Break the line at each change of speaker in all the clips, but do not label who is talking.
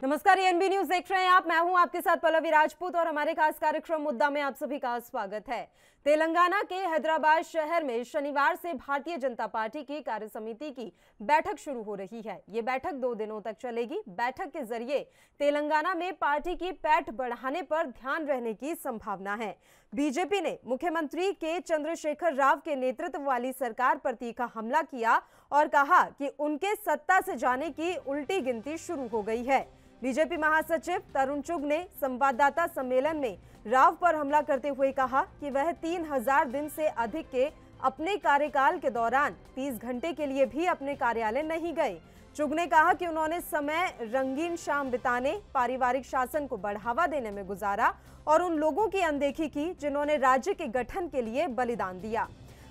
नमस्कार, ANB news देख रहे हैं आप। मैं हूं आपके साथ पल्लवी राजपूत और हमारे खास कार्यक्रम मुद्दा में आप सभी का स्वागत है। तेलंगाना के हैदराबाद शहर में शनिवार से भारतीय जनता पार्टी की कार्यसमिति की बैठक शुरू हो रही है। ये बैठक 2 दिनों तक चलेगी। बैठक के जरिए तेलंगाना में पार्टी की पैठ बढ़ाने पर ध्यान रहने की संभावना है। बीजेपी ने मुख्यमंत्री के चंद्रशेखर राव के नेतृत्व वाली सरकार पर तीखा हमला किया और कहा कि उनके सत्ता से जाने की उल्टी गिनती शुरू हो गई है। बीजेपी महासचिव तरुण चुग ने संवाददाता सम्मेलन में राव पर हमला करते हुए कहा कि वह 3000 दिन से अधिक के अपने कार्यकाल के दौरान 30 घंटे के लिए भी अपने कार्यालय नहीं गए। चुग ने कहा कि उन्होंने समय रंगीन शाम बिताने, पारिवारिक शासन को बढ़ावा देने में गुजारा और उन लोगों की अनदेखी की जिन्होंने राज्य के गठन के लिए बलिदान दिया।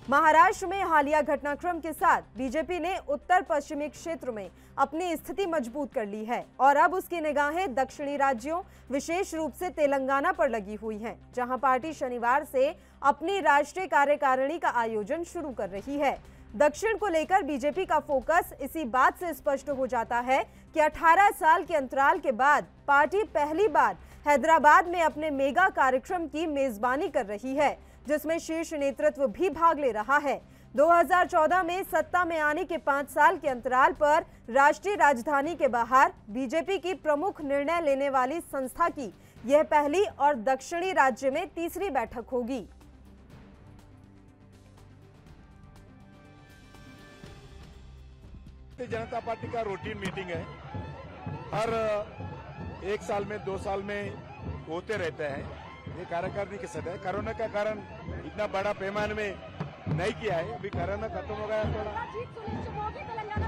महाराष्ट्र में हालिया घटनाक्रम के साथ बीजेपी ने उत्तर पश्चिमी क्षेत्र में अपनी स्थिति मजबूत कर ली है और अब उसकी निगाहें दक्षिणी राज्यों, विशेष रूप से तेलंगाना पर लगी हुई हैं, जहां पार्टी शनिवार से अपनी राष्ट्रीय कार्यकारिणी का आयोजन शुरू कर रही है। दक्षिण को लेकर बीजेपी का फोकस इसी बात से स्पष्ट हो जाता है कि 18 साल के अंतराल के बाद पार्टी पहली बार हैदराबाद में अपने मेगा कार्यक्रम की मेजबानी कर रही है, जिसमें शीर्ष नेतृत्व भी भाग ले रहा है। 2014 में सत्ता में आने के 5 साल के अंतराल पर राष्ट्रीय राजधानी के बाहर बीजेपी की प्रमुख निर्णय लेने वाली संस्था की यह पहली और दक्षिणी राज्य में तीसरी बैठक होगी।
जनता पार्टी का रूटीन मीटिंग है, हर 1 साल में 2 साल में होते रहते हैं। ये कार्यकारिणी के सदस्य है। कोरोना के कारण इतना बड़ा पैमाने में नहीं किया है। अभी कोरोना खत्म हो गया थोड़ा,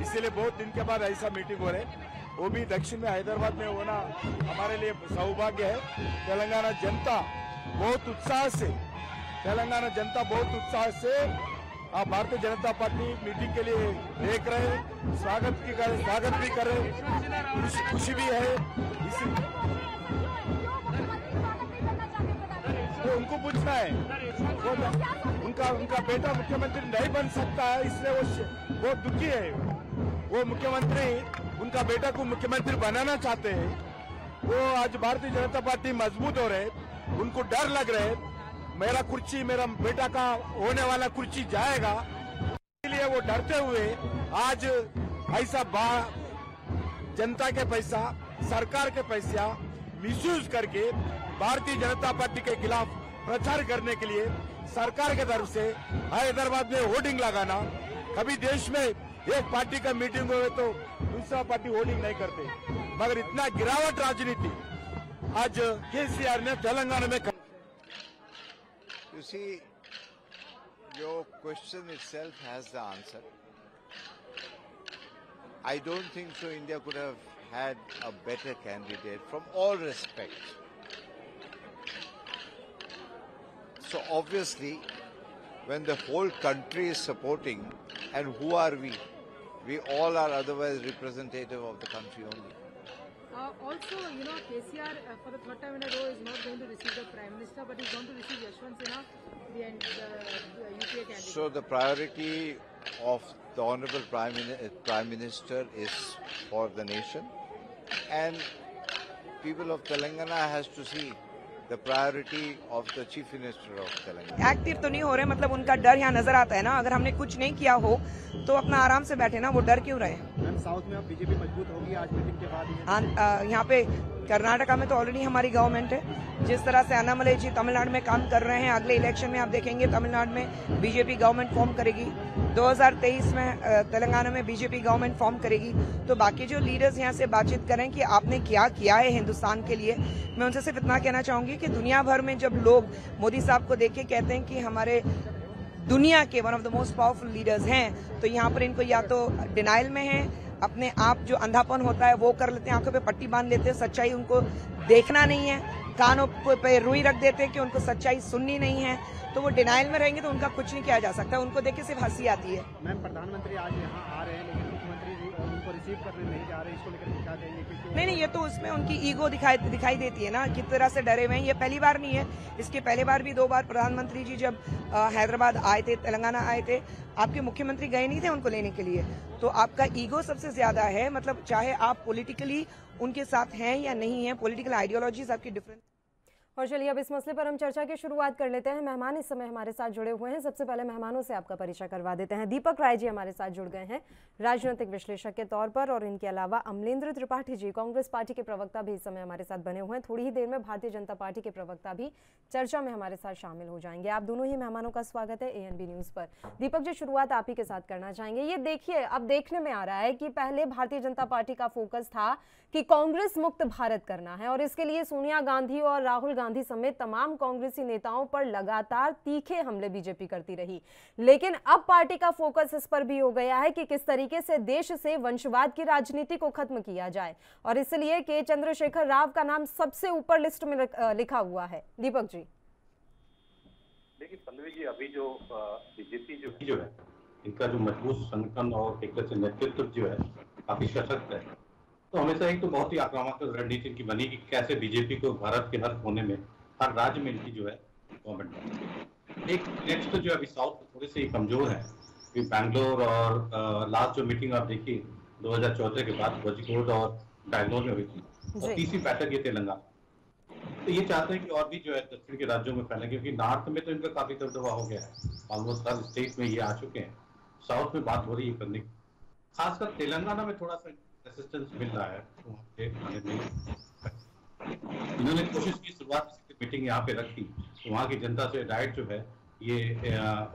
इसलिए बहुत दिन के बाद ऐसा मीटिंग हो रहा है, वो भी दक्षिण में हैदराबाद में होना हमारे लिए सौभाग्य है। तेलंगाना जनता बहुत उत्साह से भारतीय जनता पार्टी मीटिंग के लिए देख रहे हैं, स्वागत भी कर रहे हैं, खुशी भी है। वो उनको पूछना है, उनका बेटा मुख्यमंत्री नहीं बन सकता है, इसलिए वो दुखी है। वो मुख्यमंत्री उनका बेटा को मुख्यमंत्री बनाना चाहते हैं। वो आज भारतीय जनता पार्टी मजबूत हो रहे, उनको डर लग रहे मेरा बेटा का होने वाला कुर्सी जाएगा, इसलिए वो डरते हुए आज ऐसा जनता के पैसा, सरकार के पैसा मिसयूज करके भारतीय जनता पार्टी के खिलाफ प्रचार करने के लिए सरकार के तरफ से हैदराबाद में होर्डिंग लगाना। कभी देश में एक पार्टी का मीटिंग हुए तो दूसरा पार्टी होर्डिंग नहीं करते, मगर इतना गिरावट राजनीति आज केसीआर ने तेलंगाना में।
You see, your question itself has the answer. I don't think so India could have had a better candidate from all respects. So obviously, when the whole country is supporting, and who are we? We all are otherwise representative of the country only.
Also, KCR for the 3rd time in a row is not going to receive the Prime Minister, but he's going to receive Yashwant Sinha, the UPA candidate.
So the priority of the Honourable Prime Minister is for the nation, and people of Telangana has to see the priority of the Chief Minister of Telangana.
Active तो नहीं हो रहे, मतलब उनका डर यहाँ नजर आता है ना। अगर हमने कुछ नहीं किया हो तो अपना आराम से बैठे ना, वो डर क्यों रहे?
साउथ में अब बीजेपी मजबूत होगी आज मीटिंग के बाद।
हाँ, यहाँ पे कर्नाटका में तो ऑलरेडी हमारी गवर्नमेंट है। जिस तरह से अन्नामलई जी तमिलनाडु में काम कर रहे हैं, अगले इलेक्शन में आप देखेंगे तमिलनाडु में बीजेपी गवर्नमेंट फॉर्म करेगी। 2023 में तेलंगाना में बीजेपी गवर्नमेंट फॉर्म करेगी। तो बाकी जो लीडर्स यहाँ से बातचीत करें कि आपने क्या किया है हिंदुस्तान के लिए, मैं उनसे सिर्फ इतना कहना चाहूंगी कि दुनिया भर में जब लोग मोदी साहब को देख के कहते हैं कि हमारे दुनिया के one of the most powerful leaders हैं, तो यहाँ पर इनको या तो डिनाइल में है, अपने आप जो अंधापन होता है वो कर लेते हैं, आंखों पे पट्टी बांध लेते हैं, सच्चाई उनको देखना नहीं है, कानों पे रुई रख देते हैं कि उनको सच्चाई सुननी नहीं है, तो वो डिनाइल में रहेंगे तो उनका कुछ नहीं किया जा सकता। उनको देख के सिर्फ हंसी आती है।
मैम, प्रधानमंत्री आज यहाँ आ रहे हैं लेकिन मुख्यमंत्री जी उनको रिसीव करने नहीं जा रहे, इसको लेकर क्या कहेंगे?
नहीं, ये तो उसमें उनकी ईगो दिखाई देती है ना, किस तरह से डरे हुए हैं। ये पहली बार नहीं है, इसके पहले बार भी 2 बार प्रधानमंत्री जी जब हैदराबाद आए थे, तेलंगाना आए थे, आपके मुख्यमंत्री गए नहीं थे उनको लेने के लिए। तो आपका ईगो सबसे ज्यादा है, मतलब चाहे आप पॉलिटिकली उनके साथ हैं या नहीं है, पॉलिटिकल आइडियोलॉजीज आपकी डिफरेंट।
और चलिए अब इस मसले पर हम चर्चा की शुरुआत कर लेते हैं। मेहमान इस समय हमारे साथ जुड़े हुए हैं। सबसे पहले मेहमानों से आपका परिचय करवा देते हैं। दीपक राय जी हमारे साथ जुड़ गए हैं राजनीतिक विश्लेषक के तौर पर, और इनके अलावा अमलेंद्र त्रिपाठी जी कांग्रेस पार्टी के प्रवक्ता भी इस समय हमारे साथ बने हुए हैं। थोड़ी ही देर में भारतीय जनता पार्टी के प्रवक्ता भी चर्चा में हमारे साथ शामिल हो जाएंगे। आप दोनों ही मेहमानों का स्वागत है ANB न्यूज पर। दीपक जी, शुरुआत आप ही के साथ करना चाहेंगे। ये देखिए, अब देखने में आ रहा है कि पहले भारतीय जनता पार्टी का फोकस था कि कांग्रेस मुक्त भारत करना है, और इसके लिए सोनिया गांधी और राहुल गांधी समेत तमाम कांग्रेसी नेताओं पर लगातार तीखे हमले बीजेपी करती रही। लेकिन अब पार्टी का फोकस इस पर भी हो गया है कि किस तरीके से देश से वंशवाद की राजनीति को खत्म किया जाए, और इसलिए के चंद्रशेखर राव का नाम सबसे ऊपर लिस्ट में लिखा हुआ है। दीपक जी,
देखिए पल्लवी जी, अभी जो बीजेपी जो है इनका जो मजबूत संगठन और एक तरह से नेतृत्व जो है काफी सशक्त है, तो हमेशा एक तो बहुत ही आक्रामक रणनीति इनकी बनी कि कैसे बीजेपी को भारत के हर कोने में, हर राज्य में इनकी जो है गवर्नमेंट बने। एक नेक्स्ट जो अभी साउथ थोड़े से कमजोर है, बैंगलोर और लास्ट जो मीटिंग आप देखिए 2014 के बाद कोझिकोड और बैंगलोर में हुई थी, और तीसरी बैठक ये तेलंगाना। तो ये चाहते हैं कि और भी जो है दक्षिण के राज्यों में फैले, क्योंकि नॉर्थ में तो इनका काफी दबदबा हो गया है, ऑलमोस्ट हर स्टेट में ये आ चुके हैं। साउथ में बात हो रही है करने की, खासकर तेलंगाना में थोड़ा सा रेसिस्टेंस मिल रहा है। इन्होंने कोशिश की, शुरुआत से मीटिंग यहाँ पे रखी तो वहाँ की जनता से डायरेक्ट जो है ये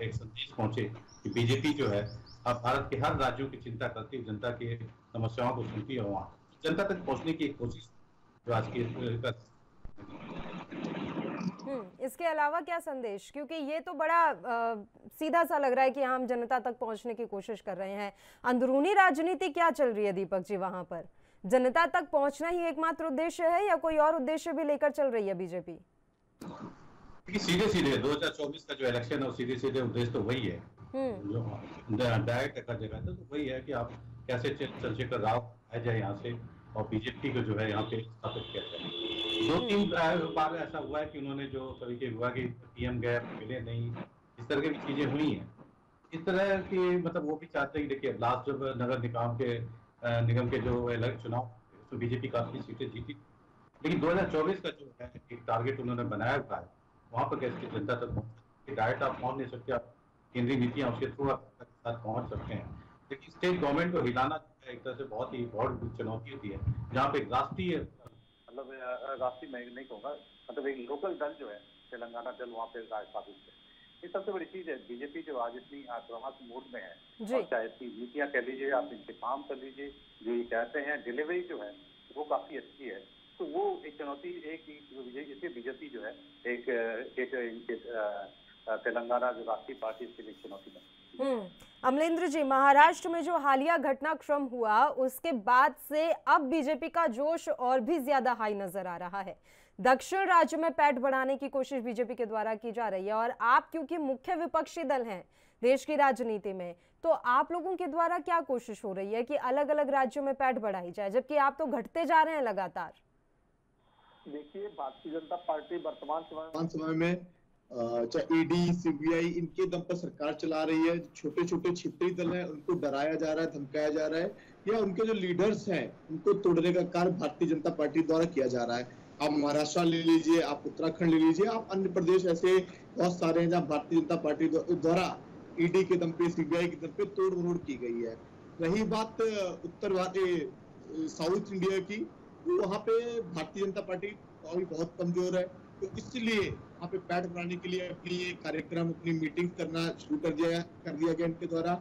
एक संदेश पहुंचे कि बीजेपी जो है अब भारत के हर राज्यों की चिंता करती है, जनता की समस्याओं को सुनती है, वहाँ जनता तक पहुंचने की एक कोशिश जो आज की।
इसके अलावा क्या संदेश, क्योंकि ये तो बड़ा सीधा सा लग रहा है कि हम जनता तक पहुंचने की कोशिश कर रहे हैं। अंदरूनी राजनीति क्या चल रही है दीपक जी वहां पर? जनता तक पहुंचना ही एकमात्र उद्देश्य है या कोई और उद्देश्य भी लेकर चल रही है बीजेपी?
सीधे सीधे 2024 का जो इलेक्शन है सीधे सीधे उद्देश्य तो वही है, जो डायरेक्ट देखा जगह तो वही है कि आप कैसे चंद्रशेखर राव आ जाए यहाँ से और बीजेपी को जो है यहाँ पे स्थापित किया जाए। 2-3 बार ऐसा हुआ है कि उन्होंने जो तरीके हुआ कि PM गए मिले नहीं, इस तरह की चीजें हुई हैं। इस तरह की मतलब वो भी चाहते हैं कि देखिए लास्ट जब नगर निगम के जो चुनाव तो बीजेपी काफी सीटें जीती, लेकिन 2024 का जो है एक टारगेट उन्होंने बनाया हुआ है, वहाँ पर कैसे जनता तक पहुँच, डायरेक्ट आप पहुँच नहीं सकते, आप केंद्रीय नीतियाँ उसके थ्रू आप साथ पहुँच सकते हैं। लेकिन स्टेट गवर्नमेंट को हिलाना एक तरह से बहुत ही बहुत चुनौती होती है, जहाँ पे राष्ट्रीय मतलब राष्ट्रीय मैं नहीं कहूँगा, मतलब एक लोकल दल जो है तेलंगाना दल वहाँ पे स्थापित है। ये सबसे बड़ी चीज है। बीजेपी जो आज इतनी आक्रामक मोड में है, और चाहे इसकी नीतियाँ कह लीजिए, आप इनके काम कर लीजिए, जो ये कहते हैं डिलीवरी जो है वो काफी अच्छी है, तो वो एक चुनौती इसलिए बीजेपी जो है एक तेलंगाना जो राष्ट्रीय पार्टी इसके लिए चुनौती बनी।
अमलेंद्र जी, महाराष्ट्र में जो हालिया घटनाक्रम हुआ उसके बाद से अब बीजेपी का जोश और भी ज्यादा हाई नजर आ रहा है। दक्षिण राज्य में पैठ बढ़ाने की कोशिश बीजेपी के द्वारा की जा रही है, और आप क्योंकि मुख्य विपक्षी दल हैं देश की राजनीति में, तो आप लोगों के द्वारा क्या कोशिश हो रही है कि अलग अलग राज्यों में पैठ बढ़ाई जाए, जबकि आप तो घटते जा रहे हैं लगातार?
देखिए, भारतीय जनता पार्टी वर्तमान समय में चाहे ED CBI इनके दम पर सरकार चला रही है। छोटे छोटे क्षेत्रीय दल हैं उनको डराया जा रहा है, धमकाया जा रहा है, या उनके जो लीडर्स हैं उनको तोड़ने का कार्य भारतीय जनता पार्टी द्वारा किया जा रहा है। आप महाराष्ट्र ले लीजिए, आप उत्तराखंड ले लीजिए, आप अन्य प्रदेश ऐसे बहुत सारे हैं जहाँ भारतीय जनता पार्टी द्वारा ED के दम पे CBI के दम पे तोड़ मरोड़ की गई है। रही बात उत्तर साउथ इंडिया की, तो वहाँ पे भारतीय जनता पार्टी बहुत कमजोर है, तो इसलिए वहाँ पे पैठ बनाने के लिए अपनी ये कार्यक्रम, अपनी मीटिंग करना शुरू कर दिया गया इनके द्वारा।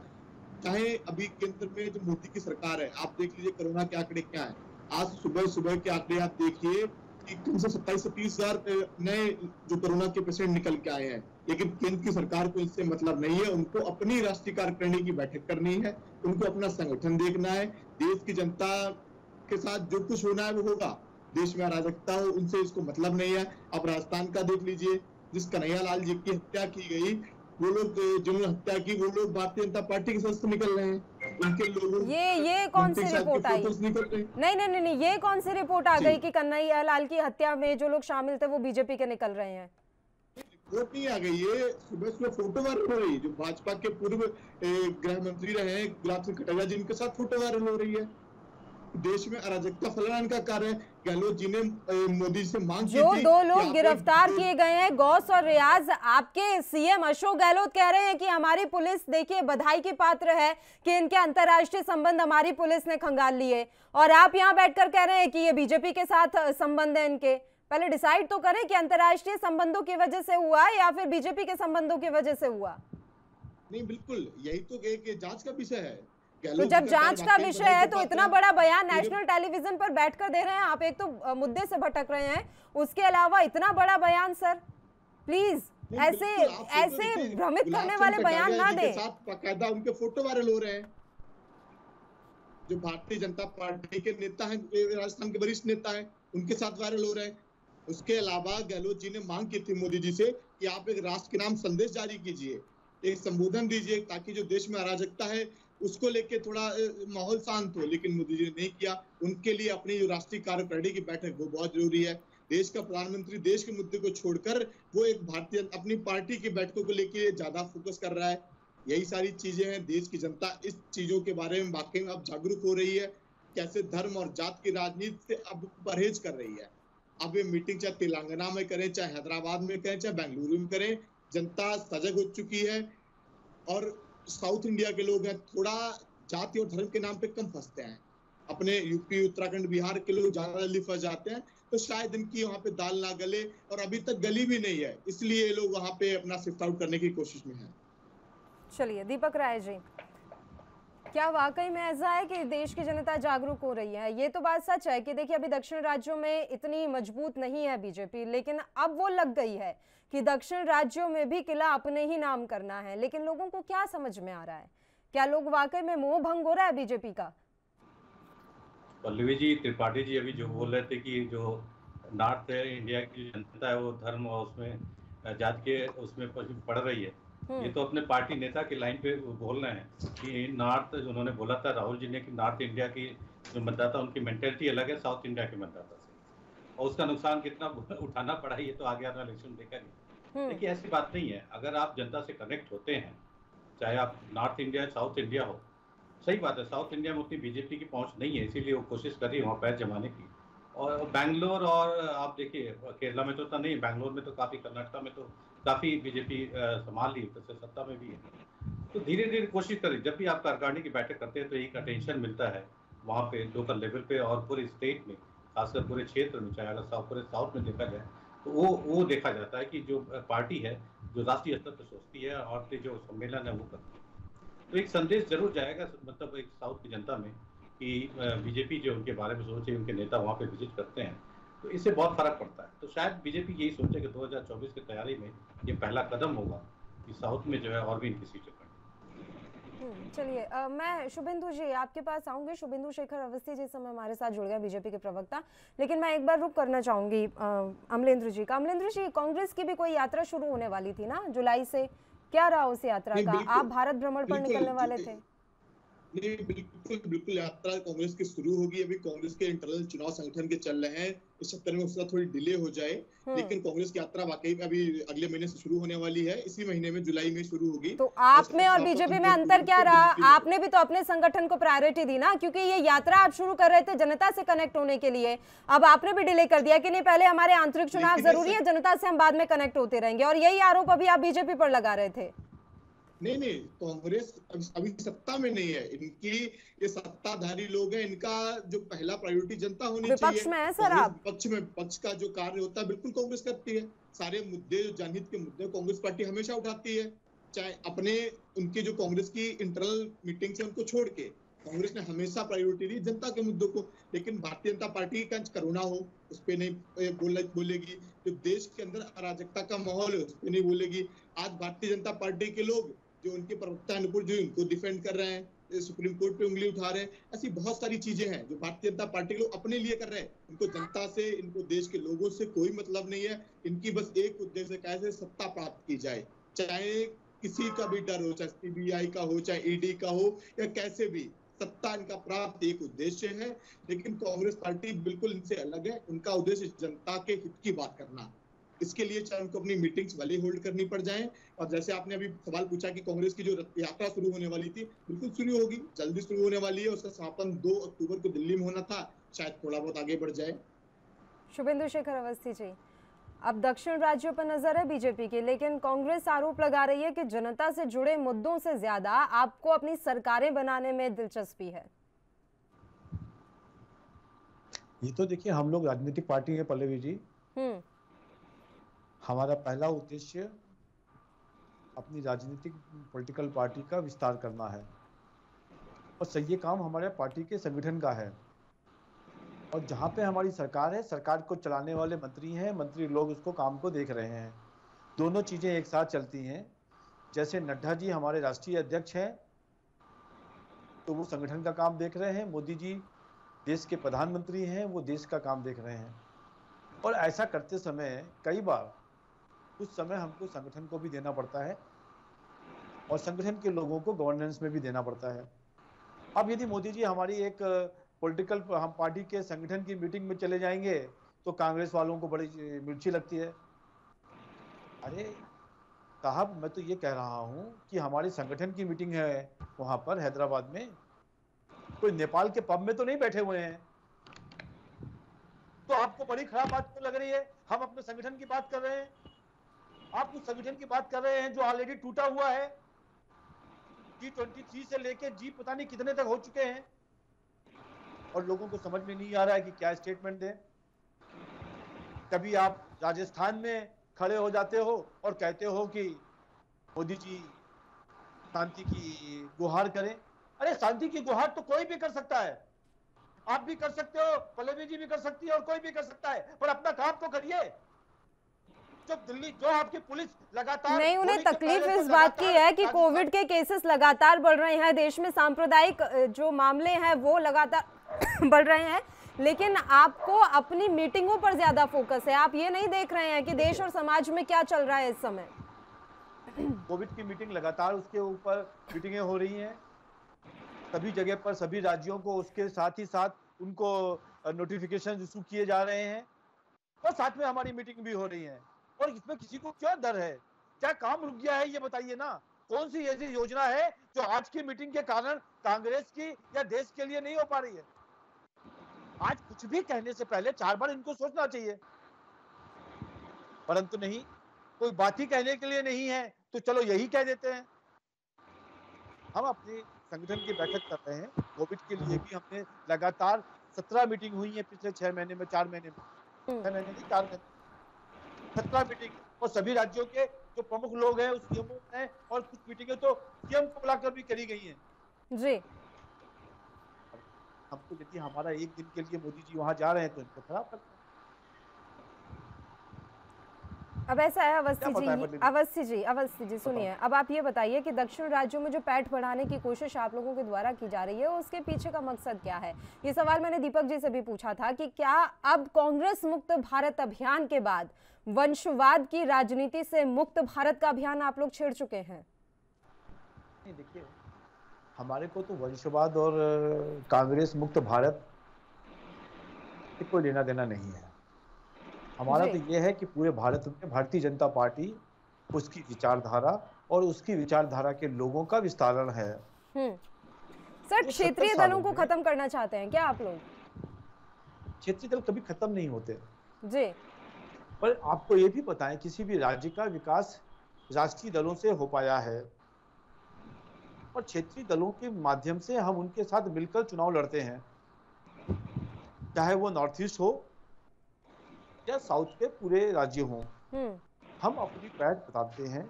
चाहे अभी केंद्र में जो मोदी की सरकार है, आप देख लीजिए कोरोना के आंकड़े क्या है। आज सुबह के आंकड़े आप देखिए कि कम से 27 से 30 हजार नए जो कोरोना के पेशेंट निकल के आए हैं, लेकिन केंद्र की सरकार को इससे मतलब नहीं है। उनको अपनी राष्ट्रीय कार्यकारिणी की बैठक करनी है, उनको अपना संगठन देखना है, देश की जनता के साथ जो कुछ होना है वो होगा, देश में अराजकता हो उनसे इसको मतलब नहीं है। अब राजस्थान का देख लीजिए, जिस कन्हैया लाल जी की हत्या की गई, वो लोग जिन्होंने हत्या की वो लोग भारतीय जनता पार्टी के साथ निकल रहे हैं, उनके लोगों
ये कौन सी रिपोर्ट आई? नहीं, ये कौन सी रिपोर्ट आ गई कि कन्हैया लाल की हत्या में जो लोग शामिल थे वो बीजेपी के निकल रहे हैं?
रिपोर्ट नहीं आ गई, ये सुबह फोटो वायरल हो रही है। जो भाजपा के पूर्व गृह मंत्री रहे गुलाब सिंह कटारिया जी, इनके साथ फोटो वायरल हो रही है। देश में अराजकता फैलाने का कार्य है। गहलोत जी ने मोदी से मांग की
जो
थी
दो लोग गिरफ्तार किए गए हैं, गौस और रियाज, आपके सीएम अशोक गहलोत कह रहे हैं कि हमारी पुलिस देखिए बधाई की पात्र है कि इनके अंतर्राष्ट्रीय संबंध हमारी पुलिस ने खंगाल लिए, और आप यहां बैठकर कह रहे हैं कि ये बीजेपी के साथ संबंध है इनके। पहले डिसाइड तो करें कि अंतर्राष्ट्रीय संबंधों की वजह से हुआ या फिर बीजेपी के संबंधों की वजह से हुआ।
नहीं, बिल्कुल यही तो एक जांच का विषय है।
तो जब जांच का विषय है तो इतना बड़ा बयान नेशनल टेलीविजन पर बैठकर दे रहे हैं आप, एक तो मुद्दे से भटक रहे हैं, उसके अलावा इतना बड़ा बयान। सर प्लीज ऐसे भ्रमित करने वाले बयान ना दें।
बाकायदा उनके फोटो वायरल हो रहे हैं। जो भारतीय जनता पार्टी के नेता हैं, राजस्थान के वरिष्ठ नेता हैं, उनके साथ वायरल हो रहे हैं। उसके अलावा गहलोत जी ने मांग की थी मोदी जी से कि आप एक राष्ट्र के नाम संदेश जारी कीजिए, एक संबोधन दीजिए, ताकि जो देश में अराजकता है उसको लेके थोड़ा माहौल शांत हो, लेकिन मोदी जी ने नहीं किया। उनके लिए अपनी जो राष्ट्रीय कार्यकारिणी की बैठक वो बहुत जरूरी है। देश का प्रधानमंत्री देश के मुद्दे को छोड़कर वो एक भारतीय अपनी पार्टी की बैठकों को लेके ज्यादा फोकस कर रहा है। यही सारी चीजें हैं। देश की जनता इस चीजों के बारे में वाकई में अब जागरूक हो रही है, कैसे धर्म और जात की राजनीति से अब परहेज कर रही है। अब ये मीटिंग चाहे तेलंगाना में करें, चाहे हैदराबाद में करें, चाहे बेंगलुरु में करें, जनता सजग हो चुकी है। और साउथ इंडिया के लोग हैं, थोड़ा जाति और धर्म के नाम पे कम फंसते हैं। अपने यूपी, उत्तराखंड, बिहार के लोग ज्यादा जल्दी फंस जाते हैं, तो शायद इनकी वहां पे दाल ना गले, और अभी तक गली भी नहीं है, इसलिए ये लोग वहां पे अपना शिफ्ट आउट करने की कोशिश में हैं।
चलिए दीपक राय जी, क्या वाकई में ऐसा है कि देश की जनता जागरूक हो रही है? ये तो बात सच है कि देखिए अभी दक्षिण राज्यों में इतनी मजबूत नहीं है बीजेपी, लेकिन अब वो लग गई है कि दक्षिण राज्यों में भी किला अपने ही नाम करना है। लेकिन लोगों को क्या समझ में आ रहा है? क्या लोग वाकई में मोह भंग हो रहा है बीजेपी का?
पल्लवी जी, त्रिपाठी जी अभी जो बोल रहे थे कि जो नॉर्थ इंडिया की जनता है वो धर्म और उसमें जात के उसमें पड़ रही है, ये तो अपने पार्टी नेता की लाइन पे बोल रहे हैं कि नॉर्थ, जो उन्होंने बोला था राहुल जी ने कि नॉर्थ इंडिया की जो मतदाता उनकी मेंटेलिटी अलग है साउथ इंडिया के मतदाता से, और उसका नुकसान कितना उठाना पड़ा ये तो आगे आने वाला इलेक्शन देखा नहीं। देखिए ऐसी बात नहीं है, अगर आप जनता से कनेक्ट होते हैं, चाहे आप नॉर्थ इंडिया साउथ इंडिया हो, सही बात है साउथ इंडिया में उतनी बीजेपी की पहुंच नहीं है, इसीलिए वो कोशिश कर रही है वहाँ पैर जमाने की। और बैंगलोर और आप देखिए केरला में तो था नहीं, बैंगलोर में तो काफ़ी, कर्नाटका में तो काफ़ी बीजेपी संभाल ली, तो सत्ता में भी है। तो धीरे धीरे कोशिश करें, जब भी आप कार्यकारिणी की बैठक करते हैं तो एक अटेंशन मिलता है वहाँ पे लोकल लेवल पे और पूरे स्टेट में, खासकर पूरे क्षेत्र में, चाहे अगर पूरे साउथ में देखा जाए तो वो देखा जाता है कि जो पार्टी है जो राष्ट्रीय स्तर पर सोचती है और जो सम्मेलन है वो करती है। तो एक संदेश जरूर जाएगा, मतलब एक साउथ की जनता में कि बीजेपी जो उनके बारे में सोचे, उनके नेता वहाँ पे विजिट करते हैं, तो इससे बहुत फर्क पड़ता है। तो शायद बीजेपी यही सोचे कि 2024 की तैयारी में ये पहला कदम होगा कि साउथ में जो है और भी इनकी सीटें बढ़ें।
चलिए मैं शुभेंदु जी आपके पास आऊंगी। शुभेंदु शेखर अवस्थी जिस समय हमारे साथ जुड़ गए बीजेपी के प्रवक्ता, लेकिन मैं एक बार रुक करना चाहूंगी अमलेंद्र जी का। अमलेंद्र जी, कांग्रेस की भी कोई यात्रा शुरू होने वाली थी ना जुलाई से, क्या रहा उस यात्रा का? आप भारत भ्रमण पर निकलने वाले थे।
नहीं, बिल्कुल यात्रा कांग्रेस की शुरू होगी। अभी कांग्रेस के इंटरनल चुनाव संगठन के चल रहे हैं, इस चक्कर में उसका थोड़ी डिले हो जाए, लेकिन कांग्रेस की यात्रा वाकई में अभी अगले महीने से शुरू होने वाली है, इसी महीने में जुलाई में शुरू होगी।
तो आप में और बीजेपी में अंतर क्या रहा? आपने भी तो अपने संगठन को प्रायोरिटी दी ना, क्योंकि ये यात्रा आप शुरू कर रहे थे जनता से कनेक्ट होने के लिए, अब आपने भी डिले कर दिया कि नहीं पहले हमारे आंतरिक चुनाव जरूरी है, जनता से हम बाद में कनेक्ट होते रहेंगे, और यही आरोप अभी आप बीजेपी पर लगा रहे थे।
नहीं, कांग्रेस अभी सत्ता में नहीं है, इनकी ये सत्ताधारी लोग हैं, इनका जो पहला प्रायोरिटी जनता होनी चाहिए।
विपक्ष में है सर आप।
पक्ष का जो कार्य होता है बिल्कुल कांग्रेस करती है। सारे मुद्दे, जो जनहित के मुद्दे कांग्रेस पार्टी हमेशा उठाती है, चाहे अपने उनके जो कांग्रेस की इंटरनल मीटिंग है उनको छोड़ के कांग्रेस ने हमेशा प्रायोरिटी दी जनता के मुद्दों को। लेकिन भारतीय जनता पार्टी का करुणा हो उस पर नहीं बोलेगी, जो देश के अंदर अराजकता का माहौल है उस पर नहीं बोलेगी। आज भारतीय जनता पार्टी के लोग जो उनके प्रवक्ता अनुपुर जो इनको डिफेंड कर रहे हैं, सुप्रीम कोर्ट पे उंगली उठा रहे हैं, ऐसी बहुत सारी चीजें हैं जो भारतीय जनता पार्टी के लोग अपने लिए कर रहे हैं। इनको जनता से, इनको देश के लोगों से कोई मतलब नहीं है। इनकी बस एक उद्देश्य, कैसे सत्ता प्राप्त की जाए, चाहे किसी का भी डर हो, चाहे सीबीआई का हो, चाहे ईडी का हो, या कैसे भी सत्ता इनका प्राप्त एक उद्देश्य है। लेकिन कांग्रेस पार्टी बिल्कुल इनसे अलग है, उनका उद्देश्य जनता के हित की बात करना। इसके लिए चाहे उनको अपनी मीटिंग्स भले होल्ड करनी पड़ जाएं। और जैसे आपने अभी सवाल पूछा कि कांग्रेस की जो यात्रा शुरू होने वाली थी, बिल्कुल शुरू होगी, जल्दी शुरू होने वाली है। उसका समापन 2 अक्टूबर को दिल्ली में होना था, शायद थोड़ा बहुत आगे बढ़ जाए।
शुभेंदु शेखर अवस्थी जी, अब दक्षिण राज्यों पर नजर है बीजेपी की, लेकिन कांग्रेस आरोप लगा रही है कि जनता से जुड़े मुद्दों से ज्यादा आपको अपनी सरकारें बनाने में दिलचस्पी है।
ये तो देखिए, हम लोग राजनीतिक पार्टी है पल्लवी जी। हमारा पहला उद्देश्य अपनी राजनीतिक पॉलिटिकल पार्टी का विस्तार करना है, और सही काम हमारे पार्टी के संगठन का है। और जहाँ पे हमारी सरकार है, सरकार को चलाने वाले मंत्री हैं, मंत्री लोग उसको काम को देख रहे हैं। दोनों चीज़ें एक साथ चलती हैं। जैसे नड्डा जी हमारे राष्ट्रीय अध्यक्ष हैं, तो वो संगठन का काम देख रहे हैं। मोदी जी देश के प्रधानमंत्री हैं, वो देश का काम देख रहे हैं। और ऐसा करते समय कई बार कुछ समय हमको संगठन को भी देना पड़ता है, और संगठन के लोगों को गवर्नेंस में भी देना पड़ता है। अब यदि मोदी जी हमारी एक पॉलिटिकल हम पार्टी के संगठन की मीटिंग में चले जाएंगे तो कांग्रेस वालों को बड़ी मिर्ची लगती है। अरे साहब, मैं तो ये कह रहा हूँ कि हमारी संगठन की मीटिंग है वहाँ पर हैदराबाद में, कोई नेपाल के पब में तो नहीं बैठे हुए हैं। तो आपको बड़ी खराब बात क्यों लग रही है? हम अपने संगठन की बात कर रहे हैं, आप उस संगठन की बात कर रहे हैं जो ऑलरेडी टूटा हुआ है। G23 से लेके जी पता नहीं कितने तक हो चुके हैं, और लोगों को समझ में नहीं आ रहा है कि क्या स्टेटमेंट दें। कभी आप राजस्थान में खड़े हो जाते हो और कहते हो कि मोदी जी शांति की गुहार करें। अरे शांति की गुहार तो कोई भी कर सकता है, आप भी कर सकते हो, पल्लवी जी भी कर सकती है, और कोई भी कर सकता है, पर अपना काम तो करिए। जो आपकी पुलिस लगातार
नहीं, उन्हें तकलीफ इस बात की है कि कोविड के केसेस लगातार बढ़ रहे हैं, देश में सांप्रदायिक जो मामले हैं वो लगातार बढ़ रहे हैं, लेकिन आपको अपनी मीटिंगों पर ज्यादा फोकस है। आप ये नहीं देख रहे हैं कि देश और समाज में क्या चल रहा है इस समय।
कोविड की मीटिंग लगातार उसके ऊपर मीटिंगें हो रही हैं, सभी जगह पर सभी राज्यों को उसके साथ ही साथ उनको नोटिफिकेशन इशू किए जा रहे हैं, और साथ में हमारी मीटिंग भी हो रही है। और इसमें किसी को क्या डर है? क्या काम रुक गया है? ये बताइए ना, कौन सी ऐसी योजना है जो आज की मीटिंग के कारण कांग्रेस की या देश के लिए नहीं हो पा रही है? आज कुछ भी कहने से पहले 4 बार इनको सोचना चाहिए, परंतु नहीं, कोई बात ही कहने के लिए नहीं है तो चलो यही कह देते हैं। हम अपने संगठन की बैठक कर रहे हैं। कोविड के लिए भी हमने लगातार 17 मीटिंग हुई है पिछले 6 महीने में, 4 महीने में, 6 महीने नहीं, 4 महीने, 17 मीटिंग, और सभी राज्यों के जो प्रमुख लोग हैं उस सीएमओ हैं, और कुछ मीटिंगें तो सीएम को बुलाकर भी करी गई हैं
जी।
हमको यदि हमारा एक दिन के लिए मोदी जी वहां जा रहे हैं तो इनको खराब करते हैं।
अब ऐसा है अवस्थी जी सुनिए, अब आप ये बताइए कि दक्षिण राज्यों में जो पैठ बढ़ाने की कोशिश आप लोगों के द्वारा की जा रही है, उसके पीछे का मकसद क्या है? ये सवाल मैंने दीपक जी से भी पूछा था कि क्या अब कांग्रेस मुक्त भारत अभियान के बाद वंशवाद की राजनीति से मुक्त भारत का अभियान आप लोग छेड़ चुके हैं?
नहीं, देखिए, हमारे को तो वंशवाद और कांग्रेस मुक्त भारत कोई लेना देना नहीं है। हमारा तो ये है कि पूरे भारत में भारतीय जनता पार्टी, उसकी विचारधारा और उसकी विचारधारा के लोगों का विस्तारण है।
सर, क्षेत्रीय दलों को खत्म करना चाहते हैं क्या आप लोग?
क्षेत्रीय दल कभी खत्म नहीं होते
जी,
पर आपको ये भी पता है किसी भी राज्य का विकास राष्ट्रीय दलों से हो पाया है, और क्षेत्रीय दलों के माध्यम से हम उनके साथ मिलकर चुनाव लड़ते हैं, चाहे वो नॉर्थ ईस्ट हो या साउथ के पूरे राज्य हों। हम अपनी पैठ बताते हैं,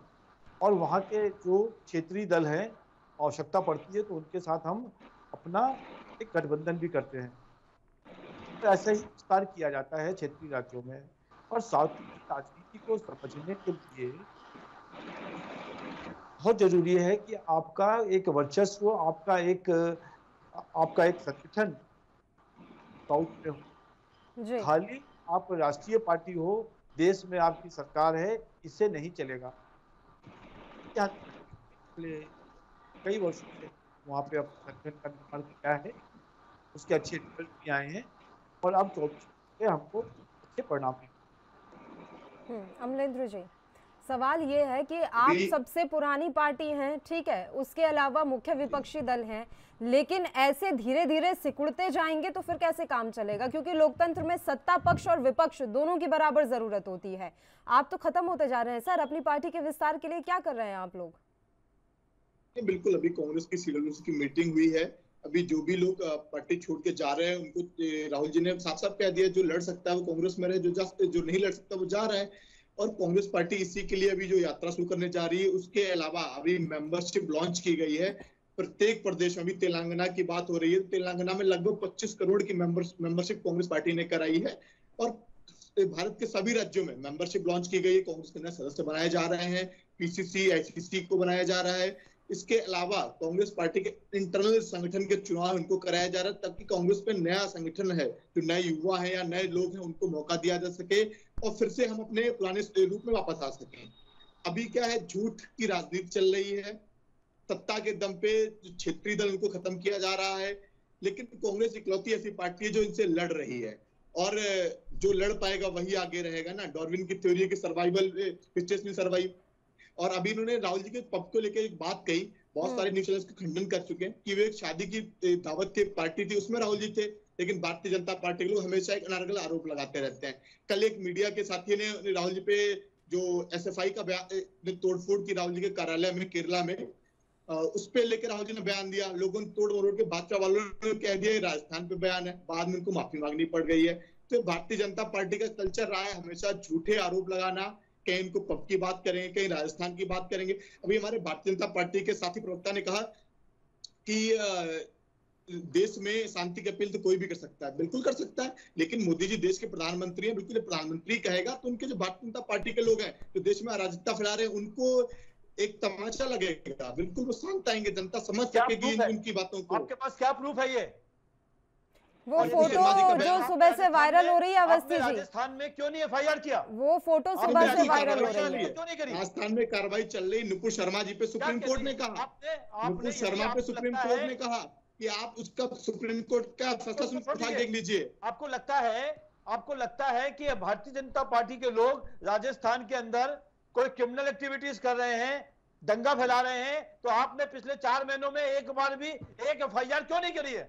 और वहाँ के जो क्षेत्रीय दल हैं, आवश्यकता पड़ती है तो उनके साथ हम अपना एक गठबंधन भी करते हैं। तो ऐसा ही विस्तार किया जाता है क्षेत्रीय राज्यों में। और साउथ की राजनीति को समझने के लिए बहुत जरूरी है कि आपका एक वर्चस्व, आपका एक संगठन साउथ में हो। खाली आप राष्ट्रीय पार्टी हो, देश में आपकी सरकार है, इससे नहीं चलेगा। कई वर्षों से वहाँ पे अब संगठन का निर्माण किया है, उसके अच्छे रिजल्ट भी आए हैं, और अब 24 से हमको अच्छे परिणाम मिले।
अमलेंद्र जी, सवाल ये है कि आप सबसे पुरानी पार्टी हैं, ठीक है, उसके अलावा मुख्य विपक्षी दल हैं, लेकिन ऐसे धीरे धीरे सिकुड़ते जाएंगे तो फिर कैसे काम चलेगा? क्योंकि लोकतंत्र में सत्ता पक्ष और विपक्ष दोनों की बराबर जरूरत होती है। आप तो खत्म होते जा रहे हैं सर। अपनी पार्टी के विस्तार के लिए क्या कर रहे हैं आप लोग?
बिल्कुल, अभी कांग्रेस की सीनियर्स की मीटिंग हुई है। अभी जो भी लोग पार्टी छोड़ के जा रहे हैं उनको राहुल जी ने साफ साफ कह दिया, जो लड़ सकता है वो कांग्रेस में रहे, जो नहीं लड़ सकता वो जा रहा है। और कांग्रेस पार्टी इसी के लिए अभी जो यात्रा शुरू करने जा रही है, उसके अलावा अभी मेंबरशिप लॉन्च की गई है प्रत्येक प्रदेश में। अभी तेलंगाना की बात हो रही है, तेलंगाना में लगभग 25 करोड़ की मेंबरशिप कांग्रेस पार्टी ने कराई है। और भारत के सभी राज्यों में मेंबरशिप लॉन्च की गई है, कांग्रेस के नए सदस्य बनाए जा रहे हैं, पीसीसी आईसीसी को बनाया जा रहा है। इसके अलावा कांग्रेस पार्टी के इंटरनल संगठन के चुनाव इनको कराया जा रहा है, ताकि कांग्रेस पे नया संगठन है, जो नए युवा है या नए लोग हैं उनको मौका दिया जा सके और फिर से हम अपने पुराने रूप में वापस आ सकें। अभी क्या है, झूठ की राजनीति चल रही है, सत्ता के दम पे क्षेत्रीय दल उनको खत्म किया जा रहा है, लेकिन कांग्रेस इकलौती ऐसी पार्टी है जो इनसे लड़ रही है और जो लड़ पाएगा वही आगे रहेगा ना। डार्विन की थ्योरी के सर्वाइवल फिटेस्ट विल सर्वाइव। और अभी इन्होंने राहुल जी के पब को लेकर एक बात कही, बहुत सारे न्यूज चैनल्स का खंडन कर चुके हैं कि वे एक शादी की दावत की पार्टी थी, उसमें राहुल जी थे, लेकिन भारतीय जनता पार्टी के लोग हमेशा एक अनारगल आरोप लगाते रहते हैं। कल एक मीडिया के साथी ने राहुल जी पे जो एसएफआई का तोड़फोड़ की राहुल जी के कार्यालय में केरला में, उस पे लेकर राहुल जी ने बयान दिया। लोगों ने तोड़ मरोड़ के भाजपा वालों ने कह दिया राजस्थान पे बयान है, बाद में उनको माफी मांगनी पड़ गई है। तो भारतीय जनता पार्टी का कल्चर रहा है हमेशा झूठे आरोप लगाना, कहीं इनको पब की बात करेंगे, कहीं राजस्थान की बात करेंगे। अभी हमारे भारतीय जनता पार्टी के साथी प्रवक्ता ने कहा कि देश में शांति की अपील तो कोई भी कर सकता है, बिल्कुल कर सकता है, लेकिन मोदी जी देश के प्रधानमंत्री हैं, बिल्कुल प्रधानमंत्री कहेगा तो उनके जो भारतीय जनता पार्टी के लोग हैं जो देश में अराजकता फैला रहे हैं उनको एक तमाचा लगेगा, बिल्कुल वो शांत आएंगे, जनता समझ सकेगी उनकी बातों को।
आपके पास क्या प्रूफ है? ये
वो फोटो जो सुबह से वायरल हो रही है अवस्थी जी,
राजस्थान में क्यों नहीं एफआईआर किया?
वो फोटो सुबह से वायरल हो रही है,
क्यों नहीं करी?
राजस्थान में कार्रवाई चल रही। नुपुर शर्मा जी पे सुप्रीम कोर्ट ने कहा, नुपुर शर्मा पे सुप्रीम कोर्ट ने कहा कि आप उसका सुप्रीम कोर्ट का फैसला उठा देख लीजिए।
आपको लगता है कि भारतीय जनता पार्टी के लोग राजस्थान के अंदर कोई क्रिमिनल एक्टिविटीज कर रहे हैं, दंगा फैला रहे हैं, तो आपने पिछले 4 महीनों में एक बार भी एक एफआईआर क्यों नहीं करी है?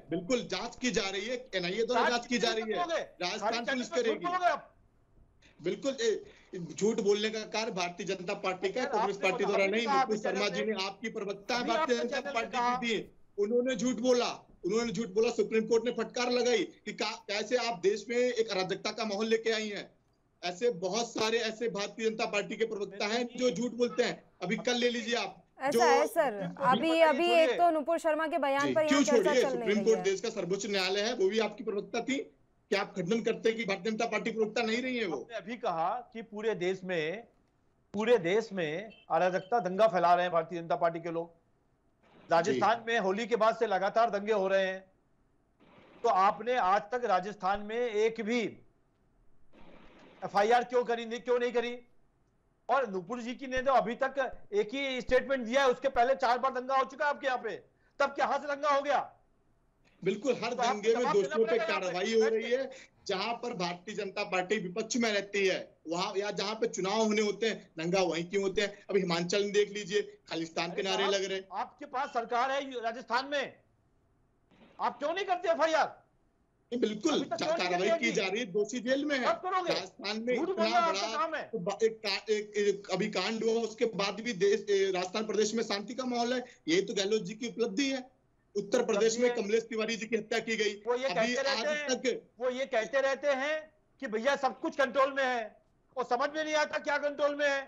बिल्कुल जांच की जा रही है, एनआईए द्वारा जांच की जा रही है, राजस्थान पुलिस करेगी। बिल्कुल झूठ बोलने का कार्य भारतीय जनता पार्टी का, कांग्रेस पार्टी द्वारा नहीं। नुपुर शर्मा जी ने आपकी प्रवक्ता है भारतीय जनता पार्टी की थी, उन्होंने झूठ बोला, सुप्रीम कोर्ट ने फटकार लगाई कि कैसे आप देश में एक अराजकता का माहौल लेके आई हैं। ऐसे बहुत सारे ऐसे भारतीय जनता पार्टी के प्रवक्ता हैं जो झूठ बोलते हैं। अभी कल ले लीजिए आप,
ऐसा है सर, अभी एक तो नुपुर शर्मा के बयान पर यहाँ चर्चा चल रही है।
सुप्रीम कोर्ट देश का सर्वोच्च न्यायालय है, वो भी आपकी प्रवक्ता थी, क्या आप खंडन करते हैं कि भारतीय जनता पार्टी प्रवक्ता नहीं रही है? वो
अभी कहा कि पूरे देश में अराजकता दंगा फैला रहे हैं भारतीय जनता पार्टी के लोग। राजस्थान में होली के बाद से लगातार दंगे हो रहे हैं, तो आपने आज तक राजस्थान में एक भी एफआईआर क्यों नहीं करी? और नुपुर जी की ने तो अभी तक एक ही स्टेटमेंट दिया है, उसके पहले 4 बार दंगा हो चुका है आपके यहाँ पे, तब क्या से दंगा हो गया?
बिल्कुल, हर दंगे में दोषियों पे कार्रवाई हो रही है। जहां पर भारतीय जनता पार्टी विपक्ष में रहती है वहां या जहां पे चुनाव होने होते हैं दंगा वहीं क्यों होते हैं? अभी हिमाचल में देख लीजिए, खालिस्तान के नारे लग रहे हैं।
आपके पास सरकार है राजस्थान में, आप क्यों नहीं करते एफआईआर?
बिल्कुल कार्रवाई की जा रही है, दोषी जेल में है। राजस्थान में इतना बड़ा एक अभी कांड हुआ, उसके बाद भी राजस्थान प्रदेश में शांति का माहौल है। यही तो गहलोत जी की उपलब्धि है। उत्तर प्रदेश में कमलेश तिवारी जी की हत्या की गई।
वो ये कहते रहते हैं कि भैया सब कुछ कंट्रोल में है, और समझ में नहीं आता क्या कंट्रोल में है।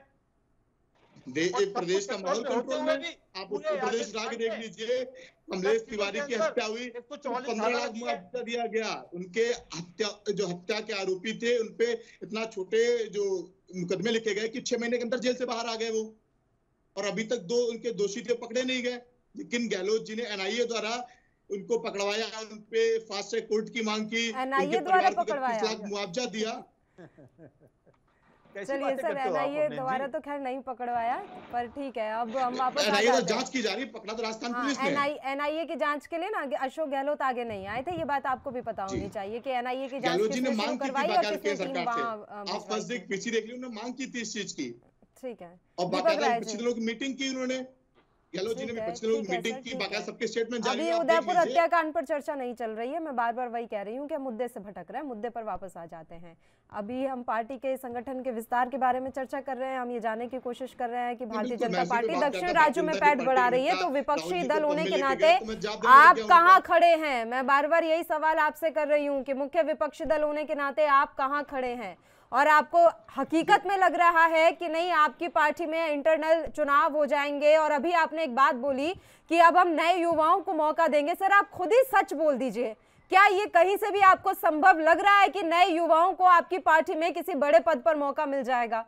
एक प्रदेश का माहौल कंट्रोल में, आप उत्तर प्रदेश राज्य देख लीजिए, कमलेश तिवारी की हत्या हुई, 15 लाख मुआवजा दिया गया। उनके हत्या के आरोपी थे, उनपे इतना छोटे जो मुकदमे लिखे गए कि 6 महीने के अंदर जेल से बाहर आ गए वो, और अभी तक 2 उनके दोषी थे, पकड़े नहीं गए। लेकिन गहलोत जी ने एनआईए द्वारा उनको पकड़वाया, उनपे फास्ट ट्रैक कोर्ट की मांग की,
एनआईए द्वारा पकड़वाया,
30 लाख मुआवजा दिया।
चलिए सर, एनआईए दोबारा तो खैर नहीं पकड़वाया, पर ठीक है, अब हम वापस
एनआईए तो जांच की जा रही है, पकड़ा तो राजस्थान पुलिस ने।
एनआईए की जांच के लिए ना अशोक गहलोत आगे नहीं आए थे, ये बात आपको भी पता होनी चाहिए कि एनआईए की जांच किसने शुरू करवाई और किसने टीम वहां।
आप फर्स्ट डे पीछी देख ली, उन्होंने मांग की थी इस चीज की।
ठीक है,
और बाकायदा विपक्षी दलों की मीटिंग की उन्होंने, गहलोत जी ने विपक्षी दलों की मीटिंग की, बाकायदा सबके स्टेटमेंट जारी है।
अभी उदयपुर हत्याकांड पर चर्चा नहीं चल रही है, मैं बार बार वही कह रही हूँ कि मुद्दे से भटक रहे हैं, मुद्दे पर वापस आ जाते हैं। अभी हम पार्टी के संगठन के विस्तार के बारे में चर्चा कर रहे हैं, हम ये जानने की कोशिश कर रहे हैं कि भारतीय जनता पार्टी दक्षिण राज्यों में पैठ बढ़ा रही है, तो विपक्षी दल होने के नाते आप कहाँ खड़े हैं? मैं बार बार यही सवाल आपसे कर रही हूँ कि मुख्य विपक्षी दल होने के नाते आप कहाँ खड़े हैं, और आपको हकीकत में लग रहा है कि नहीं आपकी पार्टी में इंटरनल चुनाव हो जाएंगे? और अभी आपने एक बात बोली कि अब हम नए युवाओं को मौका देंगे। सर, आप खुद ही सच बोल दीजिए, क्या ये कहीं से भी आपको संभव लग रहा है कि नए युवाओं को आपकी पार्टी में किसी बड़े पद पर मौका मिल जाएगा?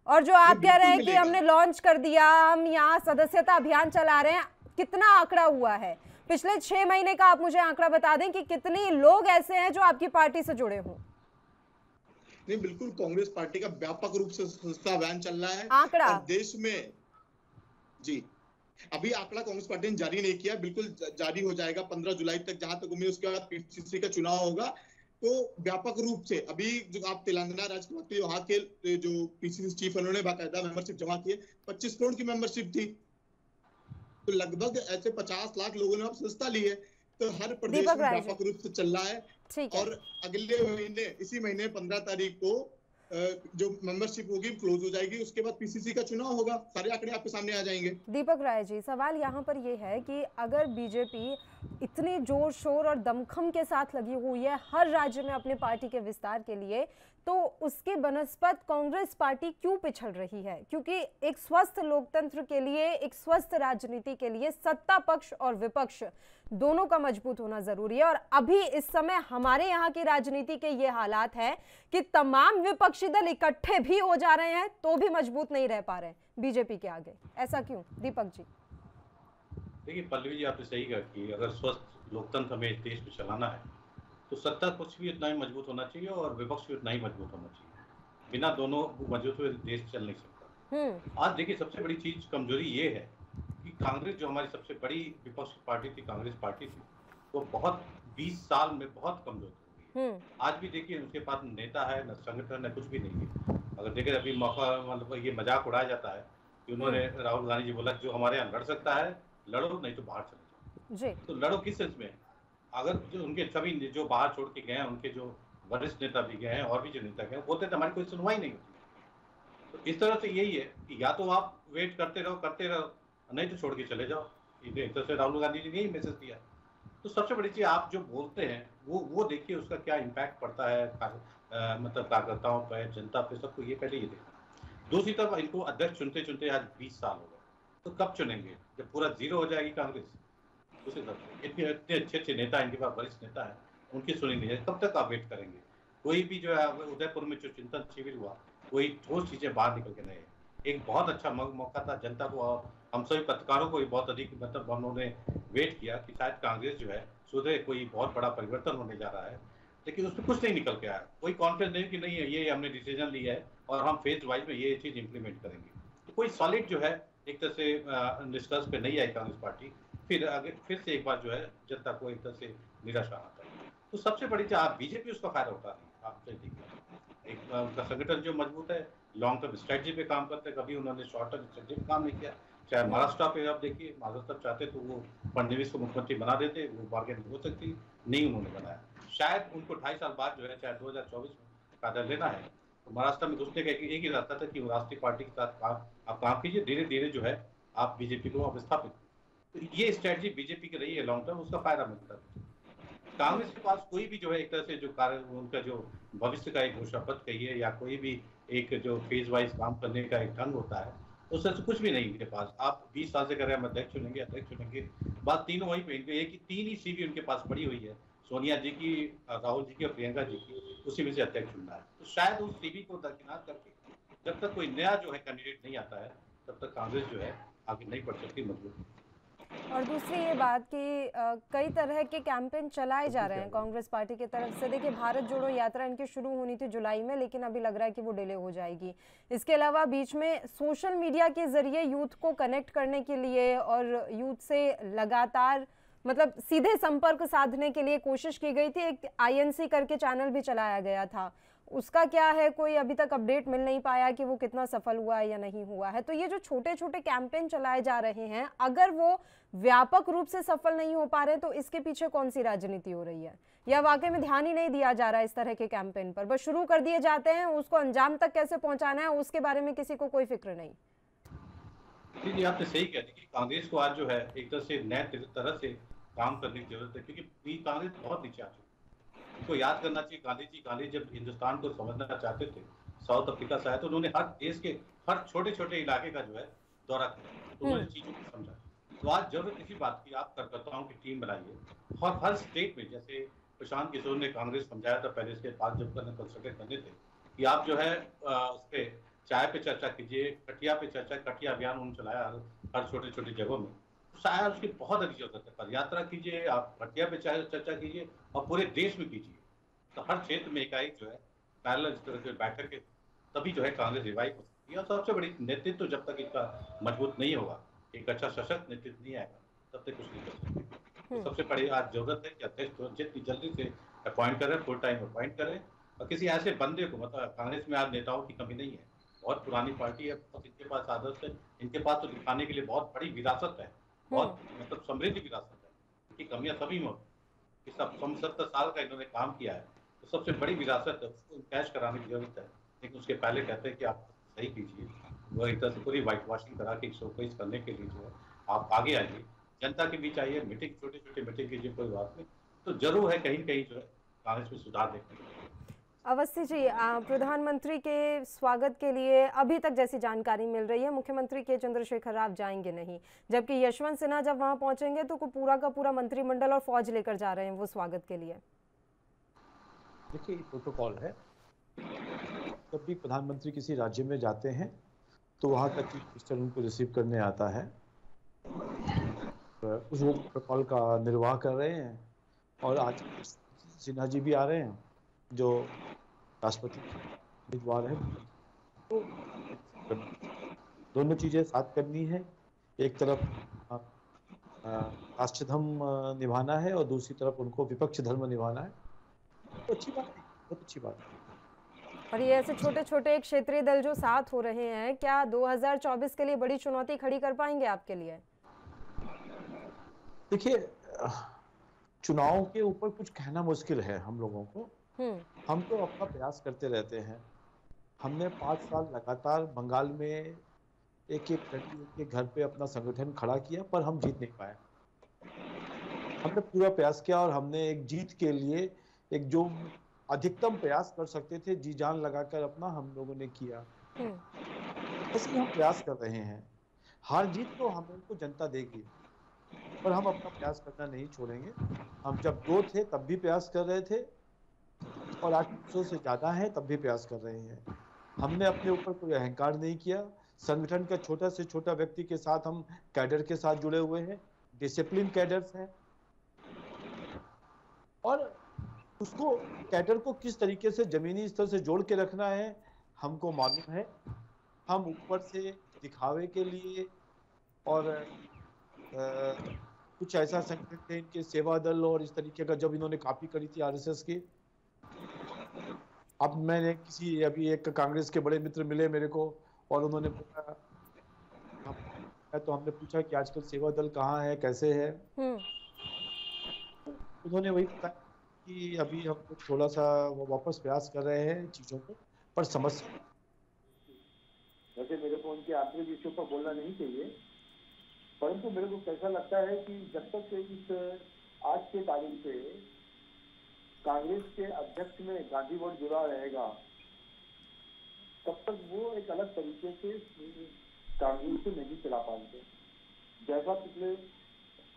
और जो आप कह रहे हैं कि हमने लॉन्च कर दिया, हम यहाँ सदस्यता अभियान चला रहे हैं, कितना आंकड़ा हुआ है पिछले 6 महीने का? आप मुझे आंकड़ा बता दें कि कितने लोग ऐसे हैं जो आपकी पार्टी से जुड़े हों।
नहीं, बिल्कुल कांग्रेस पार्टी का व्यापक रूप से सदस्यता अभियान चल रहा है
आंकड़ा
देश में। जी, अभी आंकड़ा कांग्रेस पार्टी ने जारी नहीं किया, बिल्कुल जारी हो जाएगा 15 जुलाई तक, जहां तक उम्मीद। उसके बाद पीसीसी का चुनाव होगा, तो व्यापक रूप से अभी जो आप तेलंगाना राज्य की बात करिए, वहां के जो पीसीसी चीफ उन्होंने बाकायदा मेंबरशिप जमा की है, 25 करोड़ की मेंबरशिप थी, तो लगभग ऐसे 50 लाख लोगों ने अब सदस्यता ली है। तो हर प्रदेश में व्यापक रूप से चल रहा है। और अगले महीने, इसी महीने 15 तारीख को जो मेंबरशिप होगी क्लोज हो जाएगी, उसके बाद पीसीसी का चुनाव होगा, सारे आंकड़े आपके सामने आ जाएंगे।
दीपक राय जी, सवाल यहाँ पर ये है कि अगर बीजेपी इतने जोर शोर और दमखम के साथ लगी हुई है हर राज्य में अपने पार्टी के विस्तार के लिए, तो उसके बनस्पत कांग्रेस पार्टी क्यों पिछड़ रही है? क्योंकि एक स्वस्थ लोकतंत्र के लिए, एक स्वस्थ राजनीति के लिए सत्ता पक्ष और विपक्ष दोनों का मजबूत होना जरूरी है। और अभी इस समय हमारे यहाँ की राजनीति के ये हालात हैं कि तमाम विपक्षी दल इकट्ठे भी हो जा रहे हैं तो भी मजबूत नहीं रह पा रहे हैं बीजेपी के आगे। ऐसा क्यों, दीपक जी?
देखिए पल्लवी जी, आपने सही कहा कि अगर स्वस्थ लोकतंत्र हमें देश में चलाना है तो सत्ता पक्ष भी उतना ही मजबूत होना चाहिए और विपक्ष भी उतना ही मजबूत होना चाहिए। बिना दोनों मजबूत हुए देश चल नहीं सकता। आज देखिए सबसे बड़ी चीज, कमजोरी ये है कि कांग्रेस, जो हमारी सबसे बड़ी विपक्ष पार्टी थी, कांग्रेस पार्टी थी, वो बहुत 20 साल में बहुत कमजोर हो गई है। आज भी देखिए उनके पास नेता है, न संगठन है, कुछ भी नहीं है। अगर देखें अभी मौका, मतलब ये मजाक उड़ाया जाता है कि उन्होंने, राहुल गांधी जी बोला जो हमारे यहाँ लड़ सकता है लड़ो, नहीं तो बाहर चले जाओ। तो लड़ो किस सेंस में? अगर जो उनके सभी जो बाहर छोड़ के गए हैं, उनके जो वरिष्ठ नेता भी गए हैं और भी जो नेता गए, बोलते थे हमारी कोई सुनवाई नहीं होती। तो इस तरह से यही है कि या तो आप वेट करते रहो, नहीं तो छोड़ के चले जाओ। एक तरह से राहुल गांधी जी ने यही मैसेज दिया। तो सबसे बड़ी चीज, आप जो बोलते हैं वो देखिए उसका क्या इम्पैक्ट पड़ता है, मतलब कार्यकर्ताओं पर, जनता पे, सबको ये पहले ये देखना। दूसरी तरफ इनको अध्यक्ष चुनते चुनते आज 20 साल हो गए, तो कब चुनेंगे? जब पूरा जीरो हो जाएगी कांग्रेस। दूसरी तरफ इतने अच्छे नेता, इनके पास वरिष्ठ नेता है, उनकी सुनी नहीं जाए, कब तक आप वेट करेंगे? कोई भी जो है उदयपुर में जो चिंतन शिविर हुआ, कोई ठोस चीजें बाहर निकल के नहीं है। एक बहुत अच्छा मौका था जनता को, और हम सभी पत्रकारों को भी बहुत अधिक, मतलब उन्होंने वेट किया कि शायद कांग्रेस जो है सुधरे, कोई बहुत बड़ा परिवर्तन होने जा रहा है, लेकिन उसमें कुछ नहीं निकल के आया। कोई कॉन्फिडेंस नहीं कि नहीं है, ये हमने डिसीजन लिया है और हम फेज वाइज में ये चीज इंप्लीमेंट करेंगे। तो कोई सॉलिड जो है एक तरह से निष्कर्ष पे नहीं आई कांग्रेस पार्टी। फिर आगे फिर से एक बार जो है जनता को एक तरह से निराशा आता है। तो सबसे बड़ी चीज, आप बीजेपी उसका फायदा उठा रही है। आप देखिए एक उनका संगठन जो मजबूत है, लॉन्ग टर्म स्ट्रेटजी पे काम करते हैं, कभी उन्होंने शॉर्ट टर्म स्ट्रेटजी पे काम नहीं किया। चाहे महाराष्ट्र पे आप देखिए, महाराष्ट्र चाहते तो वो फडणवीस को मुख्यमंत्री बना देते, वो बार्गेन हो सकती, नहीं उन्होंने बनाया। शायद उनको 2.5 साल बाद जो है, चाहे 2024 में कायदा लेना है, तो महाराष्ट्र में घुसने का एक ही रास्ता था कि वो राष्ट्रीय पार्टी के साथ आप काम कीजिए, धीरे धीरे जो है आप बीजेपी को आप स्थापित। तो ये स्ट्रेटजी बीजेपी की रही है लॉन्ग टर्म, उसका फायदा मिलता है। कांग्रेस के पास कोई भी जो है एक तरह से जो कार्य, उनका जो भविष्य का एक घोषणा पत्र कहिए या कोई भी एक जो फेज वाइज काम करने का एक ढंग होता है, उससे कुछ भी नहीं इनके पास। आप 20 साल से कर रहे हैं, हम अध्यक्ष चुनेंगे, बात तीनों वहीं पे, इनके एक ही 3 ही सीवी उनके पास पड़ी हुई है, सोनिया जी की, राहुल जी की और प्रियंका जी की, उसी में से अध्यक्ष चुनना है। तो शायद उस सीवी को दरकिनार करके जब तक कोई नया जो है कैंडिडेट नहीं आता है, तब तक कांग्रेस जो है आगे नहीं बढ़ सकती मजबूत।
और दूसरी ये बात कि कई तरह के कैंपेन चलाए जा रहे हैं कांग्रेस पार्टी की तरफ से। देखिए, भारत जोड़ो यात्रा इनकी शुरू होनी थी जुलाई में, लेकिन अभी लग रहा है कि वो डिले हो जाएगी। इसके अलावा बीच में सोशल मीडिया के जरिए यूथ को कनेक्ट करने के लिए और यूथ से लगातार मतलब सीधे संपर्क साधने के लिए कोशिश की गई थी। एक INC करके चैनल भी चलाया गया था, उसका क्या है, कोई अभी तक अपडेट मिल नहीं पाया कि वो कितना सफल हुआ है या नहीं हुआ है। तो ये जो छोटे छोटे कैंपेन चलाए जा रहे हैं, अगर वो व्यापक रूप से सफल नहीं हो पा रहे तो इसके पीछे कौन सी राजनीति हो रही है, या वाकई में ध्यान ही नहीं दिया जा रहा है इस तरह के कैंपेन पर? बस शुरू कर दिए जाते हैं, उसको अंजाम तक कैसे पहुंचाना है उसके बारे में किसी को कोई फिक्र नहीं।
जी, आपने सही कहा कि कांग्रेस को आज जो है एक तरह से नए तरह से काम करने की जरूरत है, क्योंकि कांग्रेस बहुत नीचे आ चुकी है। इसको याद करना चाहिए, गांधी जब हिंदुस्तान को समझना चाहते थे, साउथ अफ्रीका से आए तो उन्होंने हर देश के हर छोटे छोटे इलाके का जो है दौरा किया, तो उन्होंने चीजों को समझा। तो आज जरूरत इसी बात की, आप कार्यकर्ताओं की टीम बनाइए और हर स्टेट में, जैसे प्रशांत किशोर ने कांग्रेस समझाया था पहले, इसके पास जब कंसल्टेट करने थे कि आप जो है उस पर चाय पे चर्चा कीजिए, कटिया पे चर्चा, कटिया अभियान उन्होंने चलाया हर छोटे छोटे जगहों में। शायद उसकी बहुत अधिक जरूरत है। पद यात्रा कीजिए, आप कटिया पे चर्चा कीजिए और पूरे देश में कीजिए, तो हर क्षेत्र में इकाई जो है पैरेलल इस तरह के बैठक के, तभी जो है कांग्रेस रिवाइव हो सकती है। और सबसे बड़ी नेतृत्व जब तक इसका मजबूत नहीं होगा, एक अच्छा सशक्त नेतृत्व नहीं आएगा, तब तक कुछ नहीं कर सकते। तो सबसे बड़ी आज जरूरत है कि अध्यक्ष जितनी जल्दी से अपॉइंट करें, फुल टाइम अपॉइंट करें, और किसी ऐसे बंदे को, मतलब कांग्रेस में आज नेताओं की कमी नहीं है, बहुत पुरानी पार्टी है, बहुत इनके पास आदर्श है, इनके पास तो दिखाने के लिए बहुत बड़ी विरासत है, बहुत मतलब समृद्ध विरासत है। इनकी कमियां सभी में, 70 साल का इन्होंने काम किया है, तो सबसे बड़ी विरासत है, उसको कैश कराने की जरूरत है। लेकिन उसके पहले कहते हैं कि आप सही कीजिए, वो एक तरह से पूरी व्हाइट वॉशिंग करा के शोकेस करने के लिए जो है आप आगे आइए, जनता के बीच आइए, मीटिंग, छोटे छोटे मीटिंग कीजिए, कोई बात नहीं, तो जरूर है कहीं कहीं जो है कांग्रेस में सुधार देखने को।
अवस्थी जी, प्रधानमंत्री के स्वागत के लिए अभी तक जैसी जानकारी मिल रही है, मुख्यमंत्री के चंद्रशेखर राव जाएंगे नहीं, जबकि यशवंत सिन्हा जब वहां पहुंचेंगे तो पूरा का पूरा मंत्रिमंडल और फौज लेकर जा रहे हैं वो स्वागत के लिए।
देखिए, प्रोटोकॉल है, जब भी प्रधानमंत्री किसी राज्य में जाते हैं तो वहाँ का चीफ मिनिस्टर उनको रिसीव करने आता है, उस प्रोटोकॉल का निर्वाह कर रहे हैं। और आज सिन्हा जी भी आ रहे हैं जो राष्ट्रपति उम्मीदवार है, तो दोनों चीजें साथ करनी है। एक तरफ राष्ट्र धर्म निभाना है और दूसरी तरफ उनको विपक्ष धर्म निभाना है, तो अच्छी बात है, बहुत अच्छी बात है।
और ये ऐसे छोटे छोटे क्षेत्रीय दल जो साथ हो रहे हैं, क्या 2024 के लिए बड़ी चुनौती खड़ी कर पाएंगे आपके लिए?
देखिए, चुनाव के ऊपर कुछ कहना मुश्किल है हम लोगों को। हम तो अपना प्रयास करते रहते हैं। हमने 5 साल लगातार बंगाल में एक लड़की के घर पे अपना संगठन खड़ा किया, पर हम जीत नहीं पाए। हमने पूरा प्रयास किया और हमने एक जीत के लिए एक जो अधिकतम प्रयास कर सकते थे, जी जान लगाकर अपना हम लोगों ने किया। इसलिए हम प्रयास कर रहे हैं। हार जीत तो हमको जनता देगी, पर हम अपना प्रयास करना नहीं छोड़ेंगे। हम जब 2 थे तब भी प्रयास कर रहे थे, और आज 200 से ज्यादा है तब भी प्रयास कर रहे हैं। हमने अपने ऊपर कोई अहंकार नहीं किया। संगठन का छोटा से छोटा व्यक्ति के साथ हम कैडर के साथ जुड़े हुए हैं, डिसिप्लिन कैडर्स हैं, और उसको कैडर को किस तरीके से जमीनी स्तर से जोड़ के रखना है हमको मालूम है। हम ऊपर से दिखावे के लिए और कुछ ऐसा संगठन थे इनके सेवा दल और इस तरीके का, जब इन्होंने कॉपी करी थी आरएसएस की। अब मैंने अभी एक कांग्रेस के बड़े मित्र मिले मेरे को, और उन्होंने पूछा, तो हमने पूछा कि आजकल सेवा दल कहाँ है, कैसे है। उन्होंने वही बताया कि अभी हम थोड़ा सा वापस प्रयास कर रहे हैं चीजों को, पर समस्या,
वैसे मेरे को उनके आंतरिक विषयों पर बोलना नहीं चाहिए, परंतु मेरे को कैसा लगता है कि जब तक इस आज के तारीख से कांग्रेस के अध्यक्ष में गांधी बोर्ड जुड़ा रहेगा, तब तक वो एक अलग तरीके से कांग्रेस को नहीं चला पाएंगे। जैसा पिछले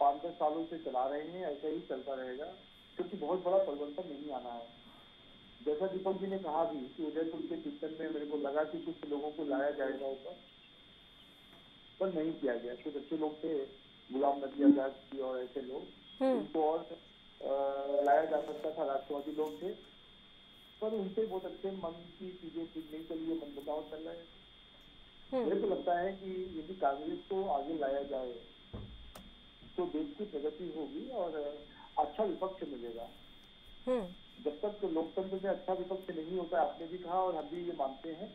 5-10 सालों से चला रहे हैं ऐसा ही चलता रहेगा, क्योंकि बहुत बड़ा परिवर्तन नहीं आना है। जैसा दीपक जी ने कहा भी कि उदयपुर के कीर्तन में मेरे को लगा कि कुछ लोगों को लाया जाएगा ऊपर, पर नहीं किया गया। कुछ अच्छे लोग थे गुलाम नबी आजाद जी और ऐसे लोग, उनको और लाया जा सकता था, राष्ट्रवादी लोग थे, पर उनसे बहुत अच्छे मन की चीजें ठीक नहीं चली है, मन बचाव चल रहा है। मुझे तो लगता है कि यदि कांग्रेस को आगे लाया जाए तो देश की प्रगति होगी और अच्छा विपक्ष मिलेगा। जब तक तो लोकतंत्र में अच्छा विपक्ष नहीं होता, आपने भी कहा और हम भी ये मानते हैं,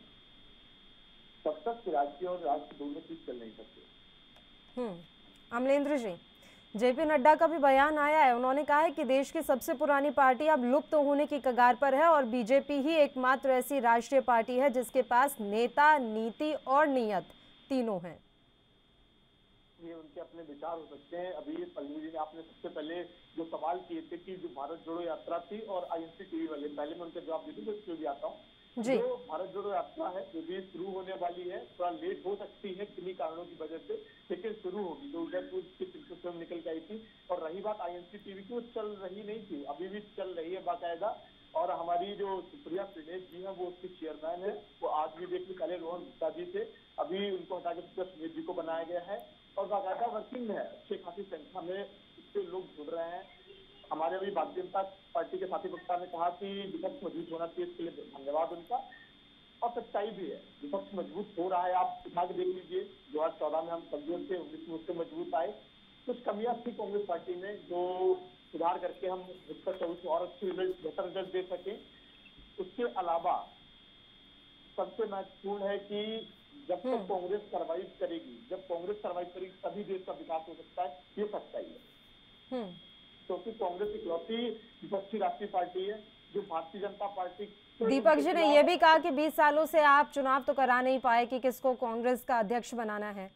तब तक राज्य और राष्ट्र दोनों चीज चल नहीं सकते।
अमलेंद्र जी, जेपी नड्डा का भी बयान आया है, उन्होंने कहा है कि देश की सबसे पुरानी पार्टी अब लुप्त होने की कगार पर है और बीजेपी ही एकमात्र ऐसी राष्ट्रीय पार्टी है जिसके पास नेता, नीति और नीयत तीनों हैं।
ये उनके अपने विचार हो सकते हैं। अभी पल्लवी जी ने आपने सबसे पहले जो सवाल किए थे कि जो भारत जोड़ो यात्रा थी और आईएनसी टीवी वाले, पहले मैं उनके जवाब दे दूं, इसमें भी आता हूँ। जो भारत जोड़ो यात्रा है जो भी शुरू होने वाली है, थोड़ा लेट हो सकती है किन्हीं कारणों की वजह से, लेकिन शुरू होगी। जो उदयपुर की स्वयं निकल के आई थी। और रही बात आईएनसी टीवी की, वो चल रही नहीं थी, अभी भी चल रही है बाकायदा। और हमारी जो सुप्रिया सुनील जी है वो उसकी चेयरमैन है। वो आज भी देखिए, पहले रोहन गुप्ता जी थे, अभी उनको हटा के सुनील जी को बनाया गया है और बाकायदा वर्किंग है। अच्छी खासी संख्या में इससे लोग जुड़ रहे हैं। हमारे अभी भारतीय जनता पार्टी के साथी वक्ता ने कहा कि विपक्ष मजबूत होना चाहिए, इसके लिए धन्यवाद उनका। और सच्चाई भी है, विपक्ष मजबूत हो रहा है। आप उठा के देख लीजिए, 2014 में हम कमजोर थे, 19 में उससे मजबूत आए। कुछ कमियां थी कांग्रेस पार्टी में जो सुधार करके हम 24 में और अच्छे रिजल्ट, बेहतर रिजल्ट दे सके। उसके अलावा सबसे महत्वपूर्ण है कि जब तक कांग्रेस सर्वाइव करेगी, जब कांग्रेस सर्वाइव करेगी तभी देश का विकास हो सकता है, ये सच्चाई है। क्योंकि कांग्रेस इकलौती विपक्षी राष्ट्रीय पार्टी है जो भारतीय जनता पार्टी।
दीपक जी ने यह भी कहा कि 20 सालों से आप चुनाव तो करा नहीं पाए कि किसको कांग्रेस का अध्यक्ष बनाना है।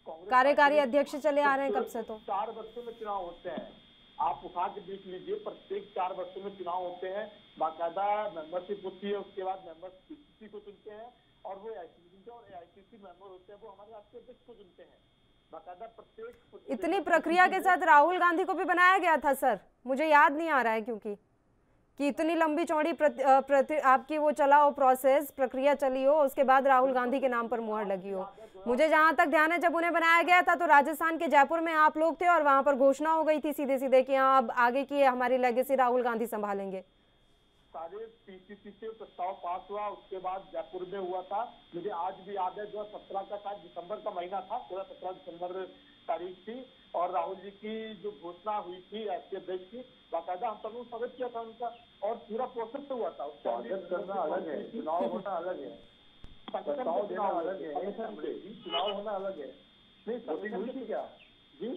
कार्यकारी अध्यक्ष चले आ रहे हैं कब से, तो
4 वर्षों में चुनाव होते हैं। आप उठा के देख लीजिए, प्रत्येक 4 वर्षों में चुनाव होते हैं, बाकायदा मेंबरशिप होती है, उसके बाद मेंबर पीसीसी को चुनते हैं और वो एआईसीसी और एआईसीसी मेंबर होते हैं, वो हमारे राष्ट्रीय अध्यक्ष को चुनते हैं। बाकायदा प्रत्येक
इतनी प्रक्रिया के साथ राहुल गांधी को भी बनाया गया था सर, मुझे याद नहीं आ रहा है क्योंकि कि इतनी लंबी चौड़ी आपकी वो चला हो प्रोसेस, प्रक्रिया चली हो, उसके बाद राहुल गांधी के नाम पर मुहर लगी हो। मुझे जहां तक ध्यान है, जब उन्हें बनाया गया था तो राजस्थान के जयपुर में आप लोग थे और वहां पर घोषणा हो गई थी सीधे सीधे कि हाँ अब आगे की हमारी लेगेसी राहुल गांधी संभालेंगे।
सारे पीसीसी से प्रस्ताव पास हुआ, उसके बाद जयपुर में हुआ था। मुझे आज भी याद है 2017 का शायद दिसंबर का महीना था, 16-17 दिसंबर तारीख थी और राहुल जी की जो घोषणा हुई थी राष्ट्रीय अध्यक्ष की, बाकायदा हम सबने स्वागत किया था उनका और पूरा प्रोसेस तो हुआ था। स्वागत करना अलग है, चुनाव होना अलग है, प्रस्ताव देना अलग है, चुनाव होना अलग है। नहीं, वोटिंग हुई थी क्या जी?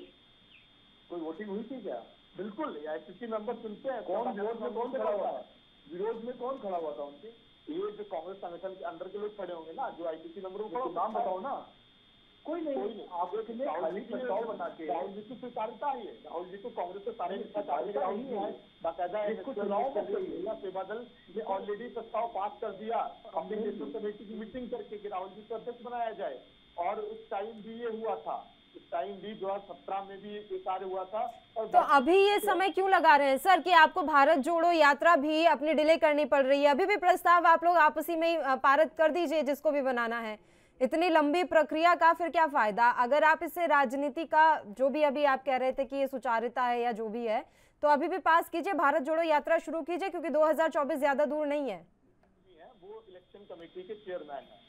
कोई वोटिंग हुई थी क्या? बिल्कुल, आईसीसी मेंबर चुनते हैं। कौन विरोध में कौन खड़ा हुआ है? विरोध में कौन खड़ा हुआ था उनके? ये जो कांग्रेस संगठन के अंदर के लोग खड़े होंगे ना, जो आईसीसी मेंबर को नाम बताओ ना। कोई नहीं, आप खाली प्रस्ताव बना के राहुल जी की स्वीकारता है। राहुल जी को कांग्रेस के सारे राहुल जी है, बाकायदा बादल ने ऑलरेडी प्रस्ताव पास कर दिया अपनी नेशनल कमेटी की मीटिंग करके कि राहुल जी को अध्यक्ष बनाया जाए। और उस टाइम भी ये हुआ था, उस टाइम भी 2017 में भी ये कार्य हुआ था। और
तो अभी ये समय क्यों लगा रहे हैं सर कि आपको भारत जोड़ो यात्रा भी अपनी डिले करनी पड़ रही है? अभी भी प्रस्ताव आप लोग आपसी में ही पारित कर दीजिए जिसको भी बनाना है। इतनी लंबी प्रक्रिया का फिर क्या फायदा? अगर आप इससे राजनीति का जो भी अभी आप कह रहे थे कि ये सुचारुता है या जो भी है, तो अभी भी पास कीजिए, भारत जोड़ो यात्रा शुरू कीजिए, क्योंकि 2024 ज्यादा दूर नहीं है।
वो इलेक्शन कमेटी के चेयरमैन है,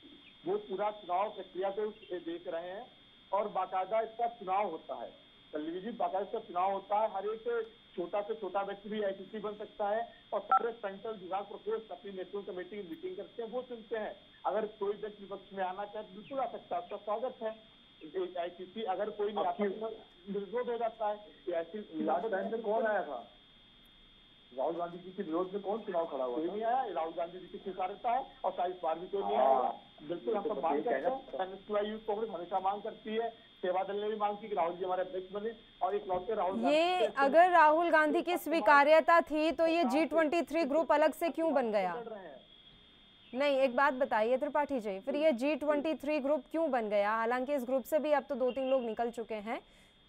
वो पूरा चुनाव प्रक्रिया को देख रहे हैं और बाकायदा इसका चुनाव होता है। टेलीविजन बाकायदा इसका चुनाव होता है। हर एक छोटा से छोटा व्यक्ति भी आईसीसी बन सकता है और सारे सेंट्रल विभाग प्रकोष्ठ अपनी नेशनल कमेटी की मीटिंग करते हैं, वो चुनते हैं। अगर कोई व्यक्ति विपक्ष में आना चाहे बिल्कुल आ सकता है, उसका स्वागत है। आईसीसी अगर कोई नहीं आता विरोध हो जाता है। लास्ट टाइम में कौन आया था? राहुल गांधी जी के विरोध में कौन चुनाव खड़ा हुआ? कोई नहीं आया। राहुल गांधी जी की स्वीकारता है और शायद इस बार भी कोई नहीं आएगा। बिल्कुल हम सब मांग करते हैं, कांग्रेस हमेशा मांग करती है, सेवा दल ने भी मांग की कि राहुल जी हमारे अध्यक्ष बने और एक लौटे राहुल।
ये अगर राहुल गांधी की स्वीकार्यता थी तो ये G23 ग्रुप अलग से क्यों बन गया? नहीं, एक बात बताइए त्रिपाठी जी, फिर ये G23 ग्रुप क्यों बन गया? हालांकि इस ग्रुप से भी अब तो 2-3 लोग निकल चुके हैं।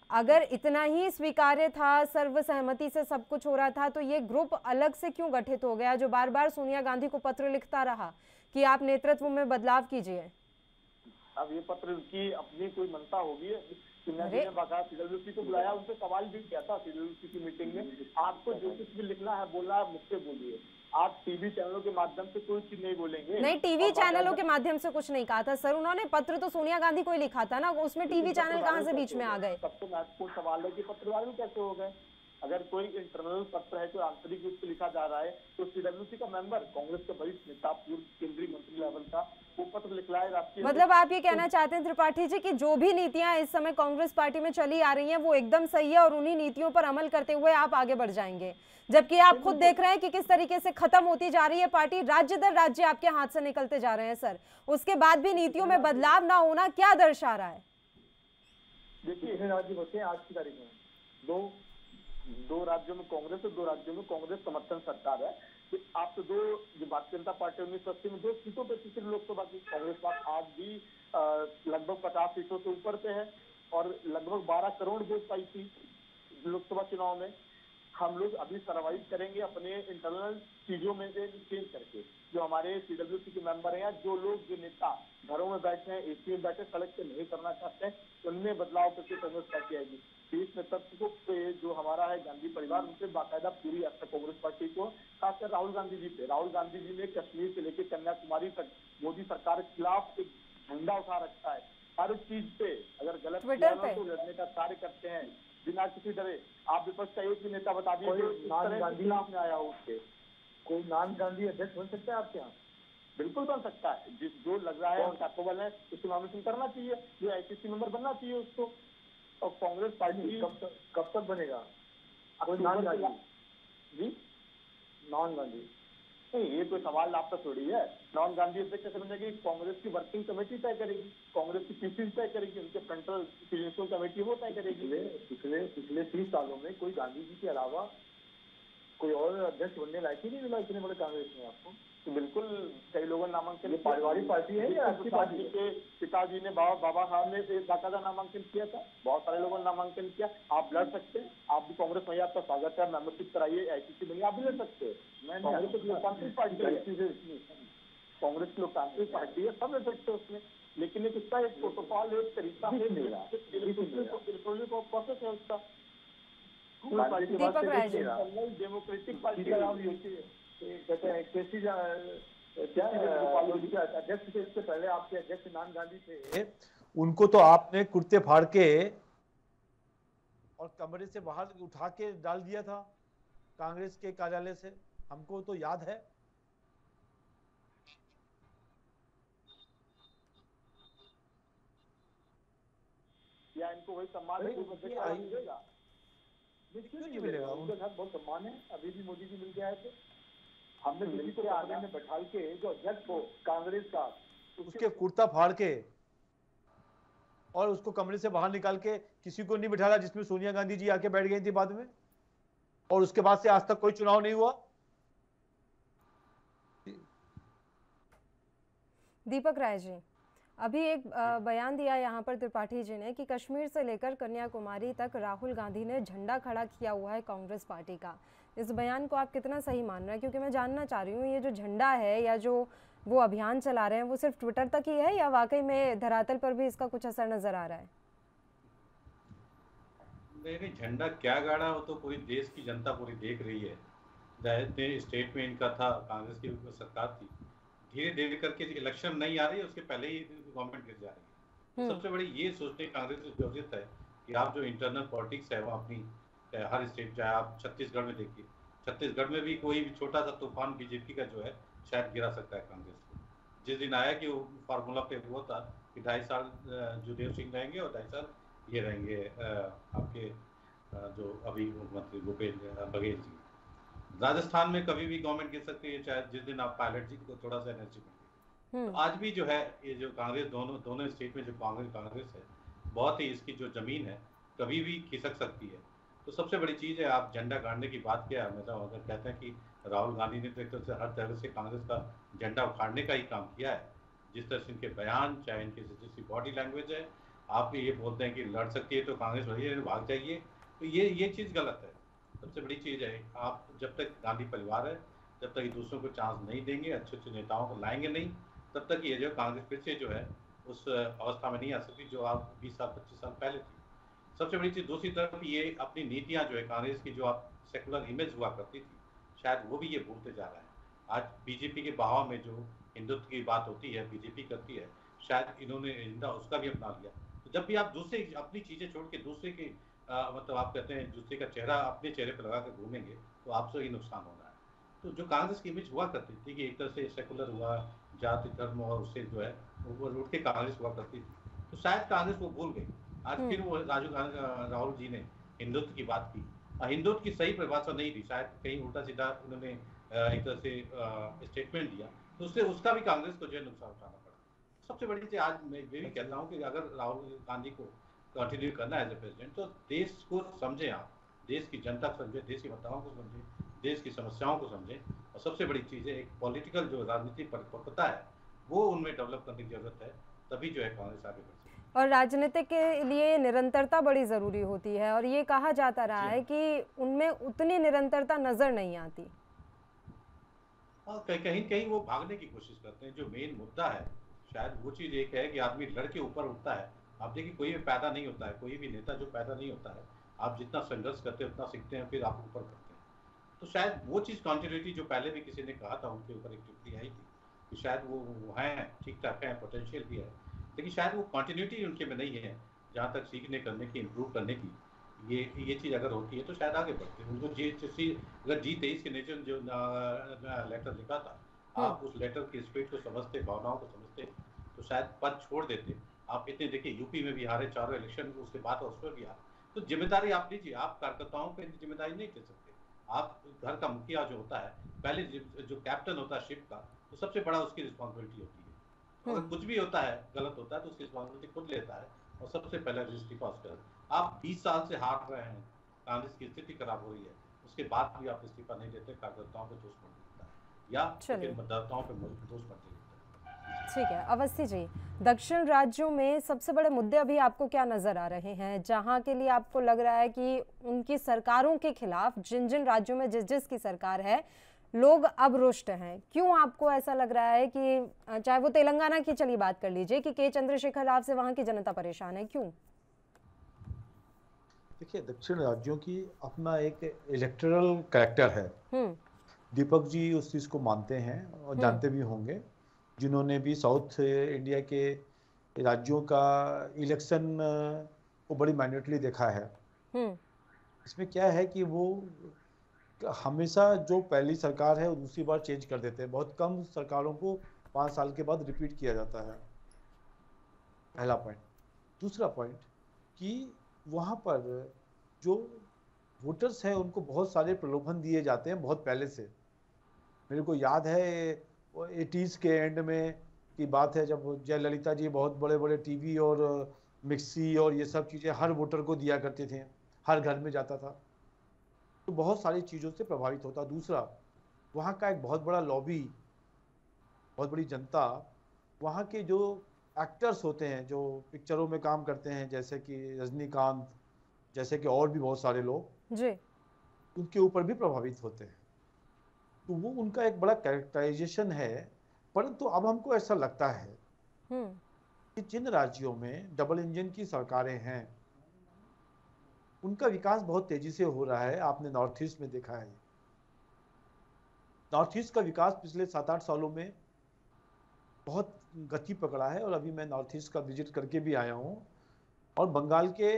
अगर इतना ही स्वीकार्य था, सर्वसहमति से सब कुछ हो रहा था, तो ये ग्रुप अलग से क्यों गठित हो गया, जो बार बार सोनिया गांधी को पत्र लिखता रहा कि आप नेतृत्व में बदलाव कीजिए?
अब ये पत्र की अपनी कोई मनता होगी, सिन्हा जी ने बाकायदा सीडब्ल्यूसी को बुलाया, उनसे सवाल भी किया था सीडब्ल्यूसी की मीटिंग में, आपको जो कुछ भी लिखना है बोलना है मुझसे बोलिए, आप टीवी चैनलों के माध्यम से कोई चीज नहीं बोलेंगे।
नहीं, टीवी चैनलों के माध्यम से कुछ नहीं कहा था सर, उन्होंने पत्र तो सोनिया गांधी को ही लिखा था ना, उसमें टीवी चैनल कहाँ से बीच में आ गए?
सबसे महत्वपूर्ण सवाल है कि पत्रकार कैसे हो गए? अगर कोई इंटरनल पत्र है, कोई आंतरिक रूप से लिखा जा रहा है, तो सीडब्ल्यूसी का मेंबर, कांग्रेस के वरिष्ठ नेता, पूर्व केंद्रीय मंत्री लेवल का, वो पत्र लिखला है राष्ट्रीय।
मतलब आप ये कहना चाहते हैं त्रिपाठी जी कि जो भी नीतियां इस समय कांग्रेस पार्टी में चली आ रही हैं वो एकदम सही है और उन्हीं नीतियों पर अमल करते हुए आप आगे बढ़ जाएंगे, जबकि आप खुद देख रहे हैं कि किस तरीके से खत्म होती जा रही है पार्टी, राज्य दर राज्य आपके हाथ से निकलते जा रहे हैं सर, उसके बाद भी नीतियों में बदलाव ना होना क्या दर्शा रहा है?
देखिए, राज्य होते हैं आज की तारीख में दो राज्यों में कांग्रेस और 2 राज्यों में कांग्रेस समर्थन सरकार है। तो आप तो जो भारतीय जनता पार्टी 1980 में 2 सीटों पे थी लोकसभा की, कांग्रेस पास आज भी लगभग 50 सीटों से ऊपर पे है और लगभग 12 करोड़ वोट पाई थी लोकसभा चुनाव में। हम लोग अभी सर्वाइव करेंगे अपने इंटरनल चीजों में से चेंज करके, जो हमारे सीडब्ल्यूसी के मेंबर हैं या जो लोग, जो नेता घरों में बैठे हैं, एसी में बैठे, सड़क पे नहीं करना चाहते हैं, उनमें बदलाव करके कांग्रेस पार्टी आएगी। शीर्ष नेतृत्व पे जो हमारा है गांधी परिवार, उनसे बाकायदा पूरी आस्था कांग्रेस पार्टी को, खासकर राहुल गांधी जी पे। राहुल गांधी जी ने कश्मीर से लेकर कन्याकुमारी तक मोदी सरकार के खिलाफ एक झंडा उठा रखा है। हर चीज पे अगर गलत किया तो लड़ने का कार्य करते हैं बिना किसी डरे। आप विपक्ष का एक भी नेता बता दीजिए गांधी नाम में आया हो उसके, कोई नॉन गांधी अध्यक्ष बन सकता है आपके यहाँ? बिल्कुल बन सकता है। जो लग रहा है कैपेबल है उसको नॉमिनेशन करना चाहिए, जो आईसीसी मेंबर बनना चाहिए उसको। और कांग्रेस पार्टी कब तक बनेगा? कोई नॉन गांधी जी, नॉन गांधी नहीं, ये कोई सवाल आपका थोड़ी है। नॉन गांधी अध्यक्ष कैसे बनेगी? कांग्रेस की वर्किंग कमेटी तय करेगी, कांग्रेस की पीसीसी तय करेगी, उनके फ्रंटल प्रेसिडेंशियल कमेटी वो तय करेगी। पिछले 30 सालों में कोई गांधी जी के अलावा कोई और अध्यक्ष बनने लायक ही नहीं मिला इतने बड़े कांग्रेस में आपको। तो बिल्कुल कई लोगों ने नामांकन, पारिवारिक पार्टी है या आपकी पार्टी के पिताजी ने बाबा साहब ने बाकायदा नामांकन किया था, बहुत सारे लोगों ने नामांकन किया। आप लड़ सकते हैं, आप भी कांग्रेस में, आपका स्वागत है, मेंबरशिप कराइए, आईसीसी बनिए, आप भी लड़ सकते हैं। कांग्रेस तो लोकतांत्रिक पार्टी है, कांग्रेस लोकतांत्रिक पार्टी है, सब लड़ सकते हैं उसमें, लेकिन एक उसका एक प्रोटोकॉल, एक तरीका है, प्रोसेस है उसका। डेमोक्रेटिक पार्टी कहते हैं केसी अध्यक्ष थे, इससे पहले आपके अध्यक्ष नान गांधी थे।
उनको तो आपने कुर्ते फाड़ के और कमरे से बाहर उठा के डाल दिया था कांग्रेस के कार्यालय से, हमको तो याद है।
या इनको वही सम्मान मिलेगा? क्यों नहीं मिलेगा? उनके साथ बहुत सम्मान है, अभी भी मोदी जी मिल के आए थे। हमने दिल्ली को आगरा में बैठा के जो अध्यक्ष हो कांग्रेस का,
उसके कुर्ता फाड़ के और उसको कमरे से बाहर निकाल के किसी को नहीं बिठाया, जिसमें सोनिया गांधी जी आके बैठ गई थी बाद में, और उसके बाद से आज तक कोई चुनाव नहीं हुआ।
दीपक राय जी, अभी एक बयान दिया यहाँ पर त्रिपाठी जी ने कि कश्मीर से लेकर कन्याकुमारी तक राहुल गांधी ने झंडा खड़ा किया हुआ है कांग्रेस पार्टी का। इस बयान को आप कितना सही मान रहे हैं? क्योंकि मैं जानना चाह रही हूँ ये जो झंडा है या जो वो अभियान चला रहे हैं वो सिर्फ ट्विटर तक ही है या वाकई में धरातल पर भी इसका कुछ असर नजर आ रहा है?
नहीं, झंडा क्या गाड़ा हो तो पूरी देश की जनता पूरी देख रही है। स्टेट में इनका था, कांग्रेस की सरकार थी, धीरे धीरे करके इलेक्शन नहीं आ रही है, उसके पहले ही गवर्नमेंट गिर जा रही है। सबसे बड़ी ये सोचने कांग्रेस की जरूरत है कि आप जो इंटरनल पॉलिटिक्स है वो अपनी हर स्टेट, चाहे आप छत्तीसगढ़ में देखिए, छत्तीसगढ़ में भी कोई भी छोटा सा तूफान बीजेपी का जो है शायद गिरा सकता है कांग्रेस को। जिस दिन आया कि वो फार्मूला पे वो था कि 2.5 साल जुदेव सिंह रहेंगे और 2.5 साल ये रहेंगे आपके जो अभी मुख्यमंत्री भूपेश बघेल जी। राजस्थान में कभी भी गवर्नमेंट गिर सकती है, चाहे जिस दिन आप पायलट जी को थोड़ा सा एनर्जी मिले। तो आज भी जो है ये जो कांग्रेस दोनों स्टेट में जो कांग्रेस है, बहुत ही इसकी जो जमीन है कभी भी खिसक सकती है। तो सबसे बड़ी चीज़ है, आप झंडा गाड़ने की बात किया, मतलब अगर कहते हैं कि राहुल गांधी ने तो एक तरह से हर तरह से कांग्रेस का झंडा उखाड़ने का ही काम किया है। जिस तरह से इनके बयान, चाहे इनकी जैसी बॉडी लैंग्वेज है, आप ये बोलते हैं कि लड़ सकती है तो कांग्रेस वही भाग जाइए, तो ये चीज़ गलत है। सबसे बड़ी चीज़ है, आप जब तक गांधी परिवार है, जब तक दूसरों को चांस नहीं देंगे, अच्छे अच्छे नेताओं को लाएंगे नहीं, तब तक ये जो कांग्रेस फिर से जो है उस अवस्था में नहीं आ सकती जो आप 20 साल 25 साल पहले थी। सबसे बड़ी चीज दूसरी तरफ ये अपनी नीतियां जो है कांग्रेस की, जो आप सेकुलर इमेज हुआ करती थी, शायद वो भी ये भूलते जा रहा है। आज बीजेपी के बहाव में जो हिंदुत्व की बात होती है, बीजेपी करती है, शायद इन्होंने उसका भी अपना लिया। तो जब भी आप दूसरे अपनी चीजें छोड़ के दूसरे की मतलब आप कहते हैं दूसरे का चेहरा अपने चेहरे पर लगा कर घूमेंगे तो आपसे ही नुकसान होना है। तो जो कांग्रेस की इमेज हुआ करती थी कि एक तरह से सेकुलर हुआ, जाति धर्म और उससे जो है वो लूट के कांग्रेस हुआ करती थी, तो शायद कांग्रेस वो भूल गई। आज फिर वो राहुल जी ने हिंदुत्व की बात की, हिंदुत्व की सही परिभाषा नहीं दी, शायद कहीं उल्टा सीधा उन्होंने एक तरह से स्टेटमेंट दिया, तो उससे उसका भी कांग्रेस को जो है नुकसान उठाना पड़ा। सबसे बड़ी चीज आज मैं ये भी कहता हूँ कि अगर राहुल गांधी को कंटिन्यू करना है एज ए प्रेसिडेंट, तो देश को समझें, आप देश की जनता को समझें, देश की मतदाताओं को समझें, देश की समस्याओं को समझें, और सबसे बड़ी चीज़ है एक पॉलिटिकल जो राजनीतिक परिपक्वता है वो उनमें डेवलप करने की जरूरत है, तभी जो है कांग्रेस आगे बढ़ सकती है।
और राजनीति के लिए निरंतरता बड़ी ज़रूरी होती है, और ये कहा जाता रहा है कि उनमें उतनी निरंतरता नज़र नहीं आती।
हाँ, कहीं वो भागने की कोशिश करते हैं। जो मेन मुद्दा है शायद वो चीज़ एक है कि आदमी लड़के ऊपर उठता है। आप देखिए कोई भी पैदा नहीं होता है, कोई भी नेता जो पैदा नहीं होता है, आप जितना संघर्ष करते हैं उतना सीखते हैं, फिर आप ऊपर करते हैं। तो शायद वो चीज़ कॉन्टिन्यूटी जो पहले भी किसी ने कहा था, उनके ऊपर एक टिप्पणी आई थी कि शायद वो हैं, ठीक ठाक हैं, पोटेंशियल भी है, लेकिन शायद वो कॉन्टिन्यूटी उनके में नहीं है। जहाँ तक सीखने करने की, इम्प्रूव करने की, ये चीज़ अगर होती है तो शायद आगे बढ़ते हैं। उनको अगर G23 के नेचर जो लेटर लिखा था, आप उस लेटर की स्पिरिट को समझते, भावनाओं को समझते, तो शायद पद छोड़ देते। आप इतने देखिए यूपी में भी हारे चारों इलेक्शन, उसके बाद उसमें भी हारे, तो जिम्मेदारी आप लीजिए। आप कार्यकर्ताओं पे जिम्मेदारी नहीं ले सकते। आप घर का मुखिया जो होता है, पहले जो कैप्टन होता है शिप का, तो सबसे बड़ा उसकी रिस्पॉन्सिबिलिटी होती है। अगर कुछ भी होता है, गलत होता है, तो उसकी रिस्पॉन्सिबिलिटी खुद लेता है और सबसे पहले इस्तीफा उसका। आप 20 साल से हार रहे हैं, कांग्रेस की स्थिति खराब हो रही है, उसके बाद भी आप इस्तीफा नहीं देते, कार्यकर्ताओं पे दोष मत देता है या फिर मतदाताओं पे दोष मत देता है।
ठीक है, अवस्थी जी, दक्षिण राज्यों में सबसे बड़े मुद्दे अभी आपको क्या नजर आ रहे हैं, जहां के लिए आपको लग रहा है कि उनकी सरकारों के खिलाफ, जिन जिन राज्यों में जिस की सरकार है, लोग अब रुष्ट हैं? क्यों आपको ऐसा लग रहा है कि चाहे वो तेलंगाना की चलिए बात कर लीजिए कि के चंद्रशेखर राव से वहां की जनता परेशान है, क्यों?
देखिए, दक्षिण राज्यों की अपना एक इलेक्टोरल कैरेक्टर है। दीपक जी उस चीज को मानते हैं और जानते भी होंगे, जिन्होंने भी साउथ इंडिया के राज्यों का इलेक्शन को बड़ी माइन्यूटली देखा है। इसमें क्या है कि वो हमेशा जो पहली सरकार है वो दूसरी बार चेंज कर देते हैं। बहुत कम सरकारों को 5 साल के बाद रिपीट किया जाता है, पहला पॉइंट। दूसरा पॉइंट कि वहाँ पर जो वोटर्स हैं उनको बहुत सारे प्रलोभन दिए जाते हैं बहुत पहले से। मेरे को याद है 80s के एंड में की बात है, जब जयललिता जी बहुत बड़े बड़े टीवी और मिक्सी और ये सब चीज़ें हर वोटर को दिया करते थे, हर घर में जाता था, तो बहुत सारी चीज़ों से प्रभावित होता। दूसरा, वहाँ का एक बहुत बड़ा लॉबी, बहुत बड़ी जनता, वहाँ के जो एक्टर्स होते हैं जो पिक्चरों में काम करते हैं, जैसे कि रजनीकांत, जैसे कि और भी बहुत सारे लोग जी, उनके ऊपर भी प्रभावित होते हैं। तो वो उनका एक बड़ा कैरेक्टराइजेशन है। परंतु अब हमको ऐसा लगता है कि जिन राज्यों में डबल इंजन की सरकारें हैं उनका विकास बहुत तेजी से हो रहा है। आपने नॉर्थ ईस्ट में देखा है, नॉर्थ ईस्ट का विकास पिछले 7-8 सालों में बहुत गति पकड़ा है। और अभी मैं नॉर्थ ईस्ट का विजिट करके भी आया हूँ, और बंगाल के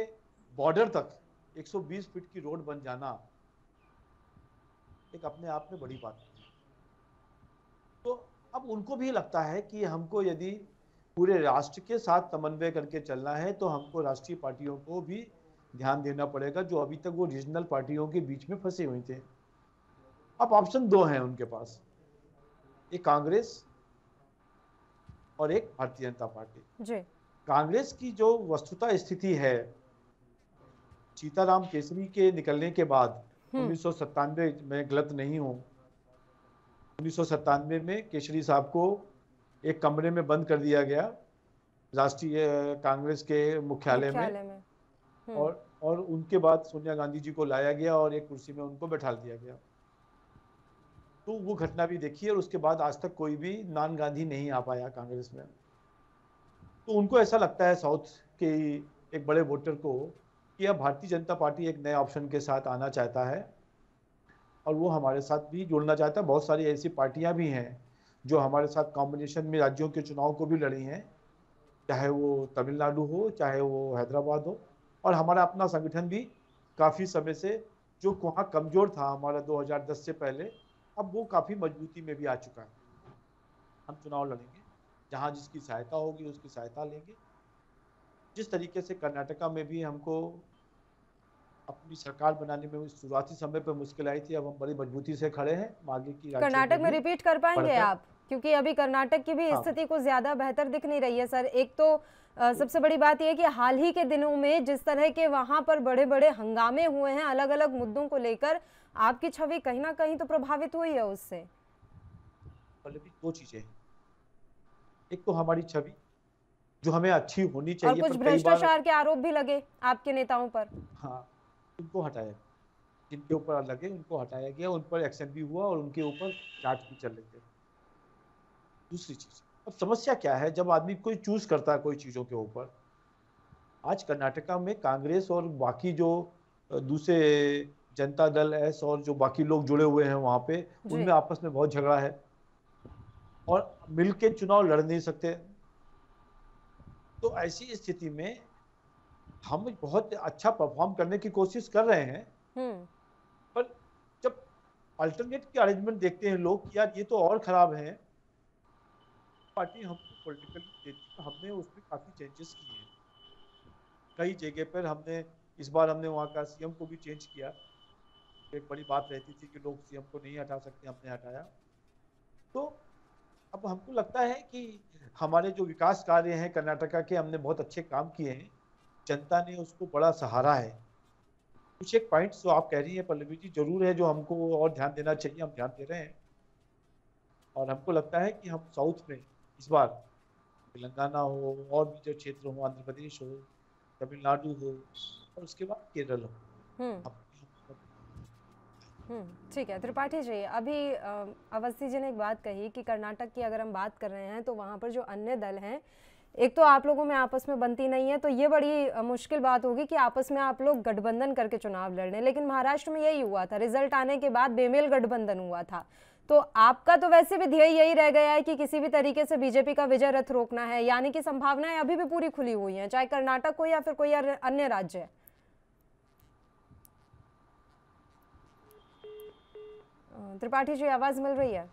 बॉर्डर तक 120 फीट की रोड बन जाना एक अपने आप में बड़ी बात है। तो अब उनको भी लगता है कि हमको यदि पूरे राष्ट्र के साथ समन्वय करके चलना है तो हमको राष्ट्रीय पार्टियों को भी ध्यान देना पड़ेगा, जो अभी तक वो रीजनल पार्टियों के बीच में फंसे हुए थे। अब ऑप्शन 2 हैं उनके पास, एक कांग्रेस और एक भारतीय जनता पार्टी जी। कांग्रेस की जो वस्तुतः स्थिति है, सीताराम केसरी के निकलने के बाद 1997 में गलत नहीं हूँ, 1997 में केसरी साहब को एक कमरे में बंद कर दिया गया राष्ट्रीय कांग्रेस के मुख्यालय में। और उनके बाद सोनिया गांधी जी को लाया गया और एक कुर्सी में उनको बैठा दिया गया। तो वो घटना भी देखी, और उसके बाद आज तक कोई भी नॉन गांधी नहीं आ पाया कांग्रेस में। तो उनको ऐसा लगता है साउथ के एक बड़े वोटर को कि अब भारतीय जनता पार्टी एक नए ऑप्शन के साथ आना चाहता है और वो हमारे साथ भी जुड़ना चाहता है। बहुत सारी ऐसी पार्टियां भी हैं जो हमारे साथ कॉम्बिनेशन में राज्यों के चुनाव को भी लड़ी हैं, चाहे वो तमिलनाडु हो, चाहे वो हैदराबाद हो। और हमारा अपना संगठन भी काफ़ी समय से जो वहाँ कमज़ोर था हमारा 2010 से पहले, अब वो काफ़ी मजबूती में भी आ चुका है। हम चुनाव लड़ेंगे, जहाँ जिसकी सहायता होगी उसकी सहायता लेंगे। जिस तरीके से कर्नाटका में भी हमको अपनी सरकार बनाने में शुरुआती समय पर मुश्किल आई थी, अब हम बड़ी मजबूती से खड़े हैं। आगे की
कर्नाटक में रिपीट कर पाएंगे आप, क्योंकि अभी कर्नाटक की भी स्थिति को ज्यादा बेहतर दिख नहीं रही है सर। एक तो सबसे बड़ी बात यह है कि हाल ही के दिनों में जिस तरह के वहां पर बड़े बड़े हंगामे हुए हैं अलग अलग मुद्दों को लेकर, आपकी छवि कहीं ना कहीं तो प्रभावित हुई है उससे।
दो चीजें, एक तो हमारी छवि जो हमें अच्छी होनी चाहिए,
और कुछ भ्रष्टाचार के आरोप भी लगे आपके नेताओं पर।
हाँ, उनको हटाया, जिनके ऊपर लगे उनको हटाया गया, उन पर एक्शन भी हुआ और उनके ऊपर जांच भी चल रही है। दूसरी चीज, अब समस्या क्या है, जब आदमी कोई चूज करता है कोई चीजों के ऊपर, आज कर्नाटका में कांग्रेस और बाकी जो दूसरे जनता दल एस और जो बाकी लोग जुड़े हुए हैं वहां पे, उनमें आपस में बहुत झगड़ा है और मिलके चुनाव लड़ नहीं सकते। तो ऐसी स्थिति में हम बहुत अच्छा परफॉर्म करने की कोशिश कर रहे हैं, पर जब अल्टरनेट के अरेंजमेंट देखते हैं लोग कि यार ये तो और खराब है, पार्टी हमको पॉलिटिकली देती है, हमने उसमें काफी चेंजेस किए हैं। कई जगह पर हमने इस बार हमने वहाँ का सीएम को भी चेंज किया। एक बड़ी बात रहती थी कि लोग सीएम को नहीं हटा सकते, हमने हटाया। तो अब हमको लगता है कि हमारे जो विकास कार्य हैं कर्नाटका के, हमने बहुत अच्छे काम किए हैं, जनता ने उसको बड़ा सहारा है। कुछ एक पॉइंट्स जो आप कह रही हैं पल्लवी जी जरूर है जो हमको और ध्यान देना चाहिए, हम ध्यान दे रहे हैं। और हमको लगता है कि हम साउथ में इस बार तेलंगाना हो और भी जो क्षेत्र हो, आंध्र प्रदेश हो, तमिलनाडु हो और उसके बाद केरल हो।
ठीक है त्रिपाठी जी, अभी अवस्थी जी ने एक बात कही कि कर्नाटक की अगर हम बात कर रहे हैं तो वहाँ पर जो अन्य दल हैं, एक तो आप लोगों में आपस में बनती नहीं है, तो ये बड़ी मुश्किल बात होगी कि आपस में आप लोग गठबंधन करके चुनाव लड़ रहे हैं। लेकिन महाराष्ट्र में यही हुआ था, रिजल्ट आने के बाद बेमेल गठबंधन हुआ था। तो आपका तो वैसे भी ध्येय यही रह गया है कि किसी भी तरीके से बीजेपी का विजय रथ रोकना है, यानी कि संभावनाएं अभी भी पूरी खुली हुई हैं, चाहे कर्नाटक हो या फिर कोई अन्य राज्य। त्रिपाठी जी आवाज मिल रही है?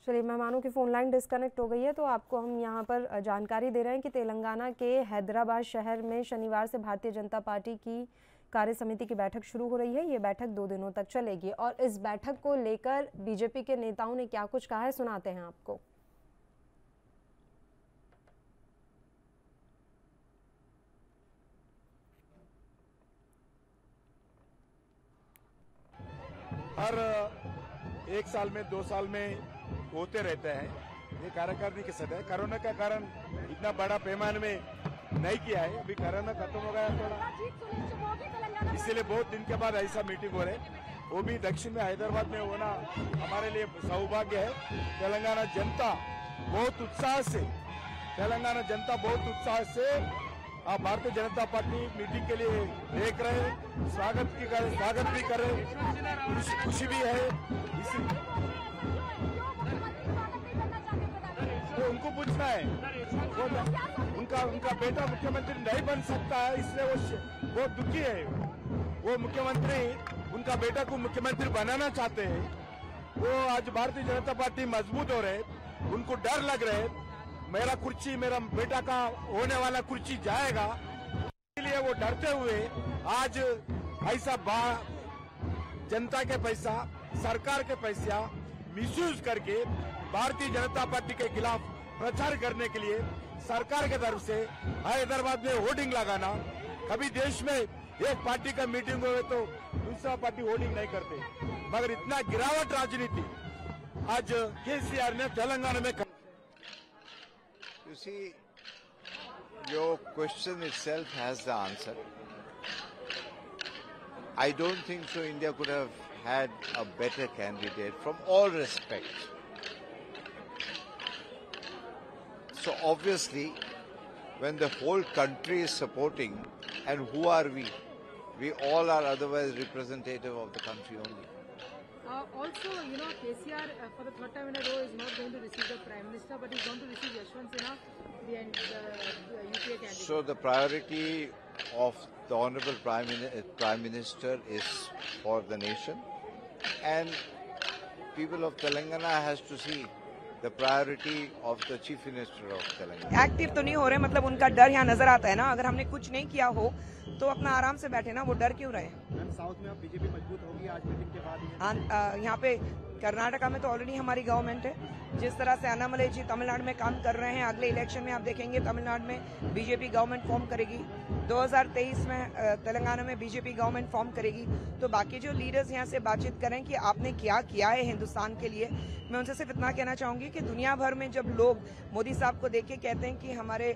चलिए, मेहमानों की फ़ोन लाइन डिस्कनेक्ट हो गई है, तो आपको हम यहाँ पर जानकारी दे रहे हैं कि तेलंगाना के हैदराबाद शहर में शनिवार से भारतीय जनता पार्टी की कार्य समिति की बैठक शुरू हो रही है। ये बैठक 2 दिनों तक चलेगी और इस बैठक को लेकर बीजेपी के नेताओं ने क्या कुछ कहा है सुनाते हैं आपको।
हर 1 साल में 2 साल में होते रहते हैं, ये कार्यकारिणी के सदस्य। कोरोना का कारण इतना बड़ा पैमाने में नहीं किया है, अभी कोरोना खत्म हो गया थोड़ा, इसीलिए बहुत दिन के बाद ऐसा मीटिंग हो रही है, वो भी दक्षिण में हैदराबाद में होना हमारे लिए सौभाग्य है। तेलंगाना जनता बहुत उत्साह से भारतीय जनता पार्टी मीटिंग के लिए देख रहे हैं, स्वागत भी कर रहे हैं, खुशी भी है। तो उनको पूछना है, उनका बेटा मुख्यमंत्री नहीं बन सकता है, इसलिए वो बहुत दुखी है। वो मुख्यमंत्री उनका बेटा को मुख्यमंत्री बनाना चाहते हैं। वो आज भारतीय जनता पार्टी मजबूत हो रहे, उनको डर लग रहे, मेरा कुर्सी, मेरा बेटा का होने वाला कुर्सी जाएगा, इसलिए वो डरते हुए आज ऐसा जनता के पैसा, सरकार के पैसा मिसयूज करके भारतीय जनता पार्टी के खिलाफ प्रचार करने के लिए सरकार के तरफ से हैदराबाद में होर्डिंग लगाना। कभी देश में एक पार्टी का मीटिंग हुए तो दूसरा पार्टी होर्डिंग नहीं करते, मगर इतना गिरावट राजनीति आज केसीआर ने तेलंगाना में।
You see, your question itself has the answer. I don't think so India could have had a better candidate from all respects. So obviously, when the whole country is supporting, and who are we? We all are otherwise representative of the country only.
Also, KCR for the third time in a row is not going to receive the Prime Minister, but he's going to receive Yashwant Sinha, the UPA candidate.
So the priority of the Honorable Prime Minister is for the nation, and people of Telangana has to see the priority of the Chief Minister of Telangana.
Active तो नहीं हो रहे, मतलब उनका डर यहाँ नजर आता है ना। अगर हमने कुछ नहीं किया हो तो अपना आराम से बैठे ना, वो डर क्यों रहे?
साउथ में अब बीजेपी मजबूत होगी आज मीटिंग के बाद।
हाँ, यहाँ पे कर्नाटका में तो ऑलरेडी हमारी गवर्नमेंट है। जिस तरह से अन्नामलई जी तमिलनाडु में काम कर रहे हैं, अगले इलेक्शन में आप देखेंगे तमिलनाडु में बीजेपी गवर्नमेंट फॉर्म करेगी। 2023 में तेलंगाना में बीजेपी गवर्नमेंट फॉर्म करेगी। तो बाकी जो लीडर्स यहाँ से बातचीत करें कि आपने क्या किया है हिंदुस्तान के लिए, मैं उनसे सिर्फ इतना कहना चाहूँगी कि दुनिया भर में जब लोग मोदी साहब को देख के कहते हैं कि हमारे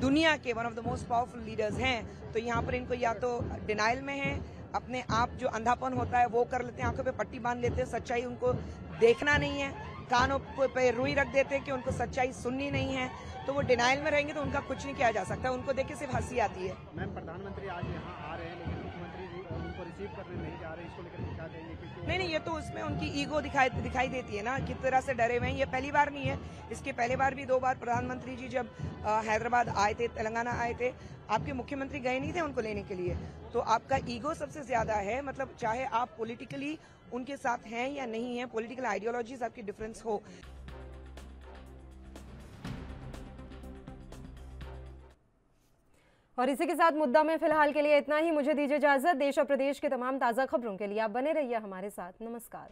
दुनिया के one of the most powerful leaders हैं, तो यहाँ पर इनको या तो डिनाइल में है, अपने आप जो अंधापन होता है वो कर लेते हैं, आंखों पे पट्टी बांध लेते हैं, सच्चाई उनको देखना नहीं है, कानों पे रुई रख देते हैं कि उनको सच्चाई सुननी नहीं है, तो वो डिनाइल में रहेंगे तो उनका कुछ नहीं किया जा सकता। उनको देख के सिर्फ हंसी आती है।
मैम, प्रधानमंत्री आज यहाँ आ रहे हैं लेकिन मुख्यमंत्री उनको रिसीव करने नहीं जा रहे, इसको लेकर क्या कहेंगे?
नहीं, ये तो उसमें उनकी ईगो दिखाई देती है ना, किस तरह से डरे हुए हैं। ये पहली बार नहीं है, इसके पहले बार भी 2 बार प्रधानमंत्री जी जब हैदराबाद आए थे, तेलंगाना आए थे, आपके मुख्यमंत्री गए नहीं थे उनको लेने के लिए। तो आपका ईगो सबसे ज्यादा है, मतलब चाहे आप पॉलिटिकली उनके साथ हैं या नहीं हैं, पॉलिटिकल आइडियोलॉजीज आपकी डिफरेंस हो।
और इसी के साथ मुद्दा में फिलहाल के लिए इतना ही। मुझे दीजिए इजाजत। देश और प्रदेश के तमाम ताज़ा खबरों के लिए आप बने रहिए हमारे साथ। नमस्कार।